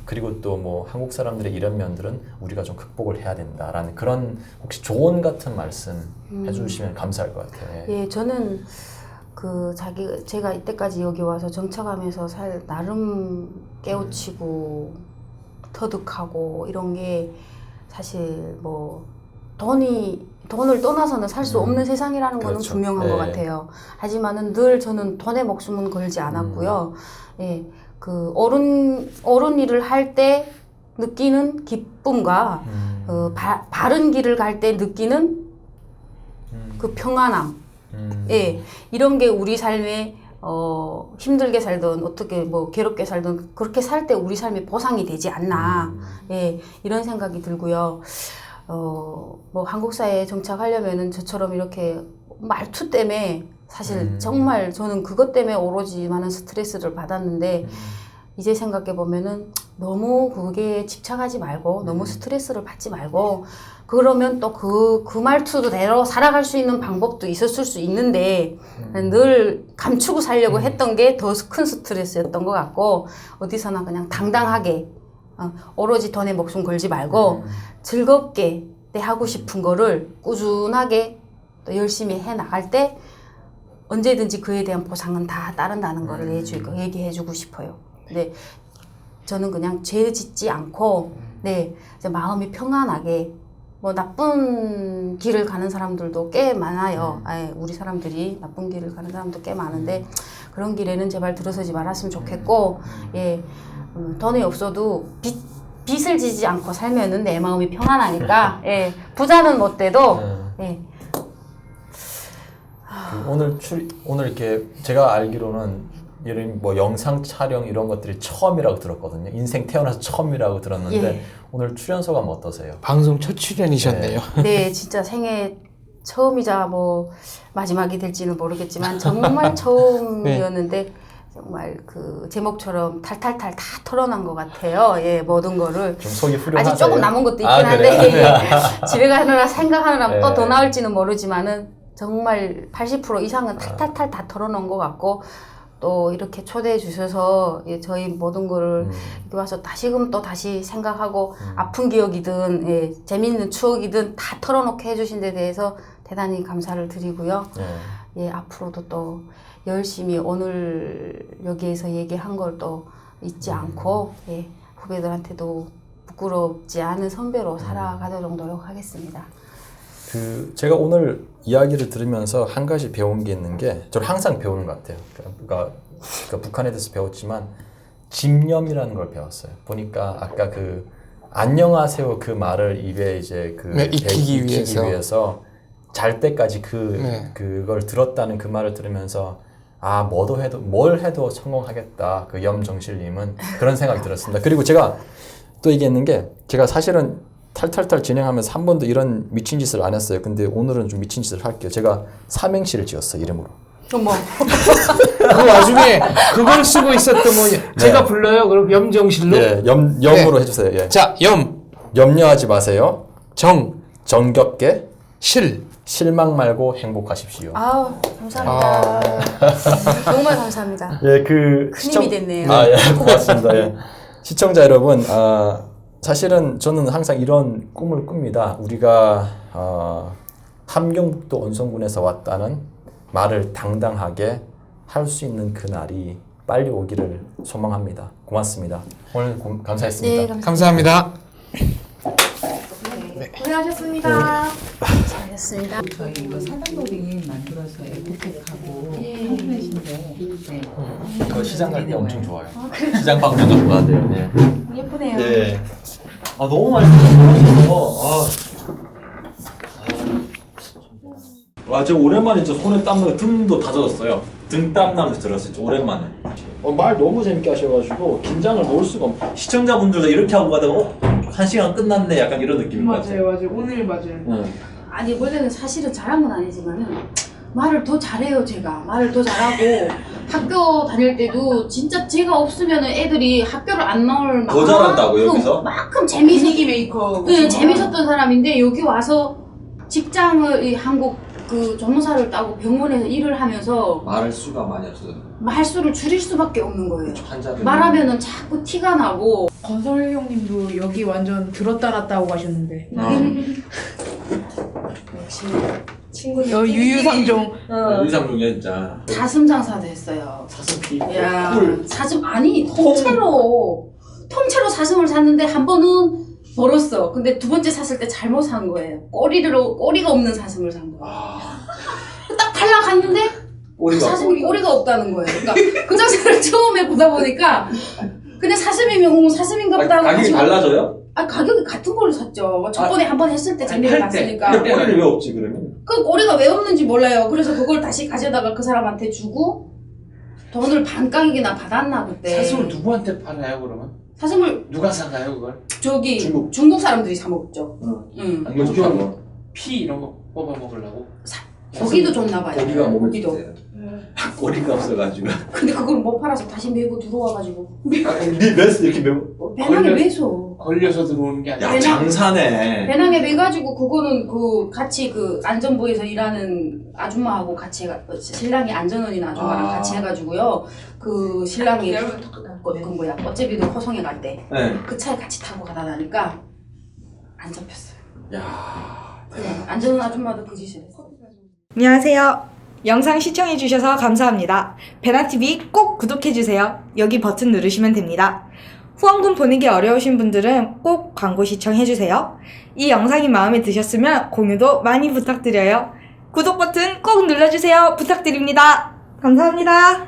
Speaker 1: 그리고 또 뭐 한국 사람들의 이런 면들은 우리가 좀 극복을 해야 된다라는 그런 혹시 조언 같은 말씀 해주시면 감사할 것 같아요.
Speaker 3: 예, 저는 제가 이때까지 여기 와서 정착하면서 나름 깨우치고 터득하고 이런 게 사실 뭐 돈을 떠나서는 살 수 없는 세상이라는 거는
Speaker 1: 그렇죠.
Speaker 3: 분명한 것 같아요. 하지만은 늘 저는 돈에 목숨은 걸지 않았고요. 예, 그 어른 일을 할 때 느끼는 기쁨과 바른 길을 갈 때 느끼는 그 평안함, 예, 이런 게 우리 삶에 힘들게 살든 어떻게 뭐 괴롭게 살든 그렇게 살 때 우리 삶에 보상이 되지 않나, 예, 이런 생각이 들고요. 뭐 한국 사회에 정착하려면은 저처럼 이렇게 말투 때문에 사실 정말 저는 그것 때문에 오로지 많은 스트레스를 받았는데 이제 생각해 보면은 너무 그게 집착하지 말고 너무 스트레스를 받지 말고 그러면 또 그 말투대로 살아갈 수 있는 방법도 있었을 수 있는데 늘 감추고 살려고 했던 게 더 큰 스트레스였던 것 같고 어디서나 그냥 당당하게 오로지 돈에 목숨 걸지 말고 즐겁게 내 하고 싶은 거를 꾸준하게 또 열심히 해 나갈 때 언제든지 그에 대한 보상은 다 따른다는 거를 얘기해주고 싶어요. 근데 저는 그냥 죄 짓지 않고 네, 이제 마음이 평안하게 뭐 나쁜 길을 가는 사람들도 꽤 많아요. 우리 사람들이 나쁜 길을 가는 사람도 꽤 많은데 그런 길에는 제발 들어서지 말았으면 좋겠고 예, 돈이 없어도 빚을 지지 않고 살면은 내 마음이 평안하니까 예, 부자는 못 돼도 예.
Speaker 1: 오늘 이렇게 제가 알기로는 이런 뭐 영상 촬영 이런 것들이 처음이라고 들었거든요. 인생 태어나서 처음이라고 들었는데
Speaker 3: 예.
Speaker 1: 오늘 출연 소감 어떠세요?
Speaker 2: 방송 첫 출연이셨네요.
Speaker 3: 네, 진짜 생애 처음이자 뭐 마지막이 될지는 모르겠지만 정말 처음이었는데 네. 정말 그 제목처럼 탈탈탈 다 털어난 것 같아요. 예, 모든 거를.
Speaker 1: 좀 속이 후련하세요?
Speaker 3: 아직 조금 남은 것도 있긴 한데 집에 가느라 생각하느라 또 더 나올지는 모르지만은 정말 80% 이상은 탈탈탈 다 털어놓은 것 같고 또 이렇게 초대해 주셔서 예, 저희 모든 거를 여기 와서 다시금 또 다시 생각하고 아픈 기억이든 예, 재미있는 추억이든 다 털어놓게 해주신 데 대해서 대단히 감사를 드리고요. 예, 앞으로도 또 열심히 오늘 여기에서 얘기한 걸 또 잊지 않고 예, 후배들한테도 부끄럽지 않은 선배로 살아가도록 노력하겠습니다.
Speaker 1: 제가 오늘 이야기를 들으면서 한 가지 배운 게 있는 게 저는 항상 배우는 것 같아요. 그러니까 북한에 대해서 배웠지만 집념이라는 걸 배웠어요. 보니까 아까 안녕하세요 그 말을 입에 이제
Speaker 2: 익히기
Speaker 1: 위해서 잘 때까지 그걸 들었다는 그 말을 들으면서 뭘 해도 성공하겠다. 그 염정실님은 그런 생각이 들었습니다. 그리고 제가 또 얘기했는 게 제가 사실은 탈탈탈 진행하면서 한 번도 이런 미친 짓을 안 했어요. 근데 오늘은 좀 미친 짓을 할게요. 제가 삼행시를 지었어요, 이름으로.
Speaker 3: 어머.
Speaker 2: 그 와중에 그걸 쓰고 있었던 제가 불러요. 그럼 염정실로?
Speaker 1: 예, 염으로 해주세요. 예.
Speaker 2: 자,
Speaker 1: 염려하지 마세요. 정겹게. 실망 말고 행복하십시오.
Speaker 3: 아우, 감사합니다. 정말 감사합니다.
Speaker 1: 예,
Speaker 3: 큰 힘이 됐네요.
Speaker 1: 예, 고맙습니다. 예. 시청자 여러분, 사실은 저는 항상 이런 꿈을 꿉니다. 우리가 함경북도 온성군에서 왔다는 말을 당당하게 할 수 있는 그날이 빨리 오기를 소망합니다. 고맙습니다. 오늘 감사했습니다.
Speaker 3: 네,
Speaker 2: 감사합니다.
Speaker 3: 네, 고생하셨습니다. 잘했습니다. 됐습니다.
Speaker 4: 저희 이거 사단놀이 만들어서 에코백하고 팜플렛인데 네.
Speaker 1: 그 시장 갈 때 엄청 좋아요. 시장 방문 좀 봐야 돼요. 네.
Speaker 3: 예쁘네요.
Speaker 1: 네. 아 너무 맛있어서. 와, 저 오랜만에 저 손에 땀 나고 등도 다 젖었어요. 등 땀 나면서 들었어요. 저 오랜만에. 말 너무 재밌게 하셔가지고 긴장을 놓을 수가 없. 시청자분들도 이렇게 하고 가다가 1시간 끝났네 약간 이런 느낌인 것 같아요.
Speaker 4: 맞아요. 오늘 맞아요.
Speaker 3: 아니 원래는 사실은 잘한 건 아니지만은 말을 더 잘해요. 제가 말을 더 잘하고 학교 다닐 때도 진짜 제가 없으면은 애들이 학교를 안 나올
Speaker 1: 더 잘한다고, 여기서?
Speaker 3: 만큼
Speaker 4: 분위기 메이커.
Speaker 3: 네, 재밌었던 사람인데 여기 와서 직장을 이 한국 그 전무사를 따고 병원에서 일을 하면서
Speaker 1: 말할 수가 많이 없어요.
Speaker 3: 말수를 줄일 수밖에 없는 거예요.
Speaker 1: 환자들
Speaker 3: 말하면은 자꾸 티가 나고.
Speaker 4: 건설 형님도 여기 완전 들었다 놨다 하고 가셨는데.
Speaker 3: 역시 친구
Speaker 4: 유유상종.
Speaker 1: 의상중에 진짜
Speaker 3: 사슴 장사도 했어요.
Speaker 1: 사슴 피
Speaker 3: 야,
Speaker 1: 꿀.
Speaker 3: 사슴 아니 통째로 사슴을 샀는데 한 번은 벌었어. 근데 두 번째 샀을 때 잘못 산 거예요. 꼬리가 없는 사슴을 산 거예요. 딱 팔라갔는데 사슴이 꼬리가 없다는 거예요. 그러니까 그 장사를 처음에 보다 보니까 근데 사슴이면 사슴인가 보다 하고
Speaker 1: 가격이 달라져요?
Speaker 3: 가격이 같은 걸로 샀죠. 저번에 한 번 했을 때 재미를 봤으니까.
Speaker 1: 근데 꼬리를 왜 없지 그러면?
Speaker 3: 그 꼬리가 왜 없는지 몰라요. 그래서 그걸 다시 가져다가 그 사람한테 주고 돈을 반가격이나 받았나 그때.
Speaker 2: 사슴을 누구한테 팔아요 그러면?
Speaker 3: 사슴을
Speaker 2: 누가 사가요 그걸?
Speaker 3: 저기
Speaker 1: 중국.
Speaker 3: 중국 사람들이 사 먹죠. 응.
Speaker 1: 안경 좋다고.
Speaker 2: 피 이런 거 뽑아 먹으려고?
Speaker 3: 고기도 줬나 봐요.
Speaker 1: 고기가 몸에
Speaker 3: 고기도.
Speaker 1: 좋대요. 꼬리가 없어가지고.
Speaker 3: 근데 그걸 못 팔아서 다시 메고 들어와가지고
Speaker 1: 네 매스 이렇게 매고.
Speaker 3: 배낭에 매서.
Speaker 2: 걸려서 들어오는 게 아니라.
Speaker 1: 야 장사네.
Speaker 3: 배낭에 매가지고 그거는 그 같이 그 안전부에서 일하는 아줌마하고 같이 신랑이 안전원인 아줌마랑 같이 해가지고요. 그 신랑이 그 뭐야 어째비도 호성에 갈 때 그 차에 같이 타고 가다 나니까 안 잡혔어요.
Speaker 1: 야.
Speaker 3: 안전원 아줌마도 그 짓을 했어.
Speaker 5: 안녕하세요. 영상 시청해주셔서 감사합니다. 베나TV 꼭 구독해주세요. 여기 버튼 누르시면 됩니다. 후원금 보내기 어려우신 분들은 꼭 광고 시청해주세요. 이 영상이 마음에 드셨으면 공유도 많이 부탁드려요. 구독 버튼 꼭 눌러주세요. 부탁드립니다. 감사합니다.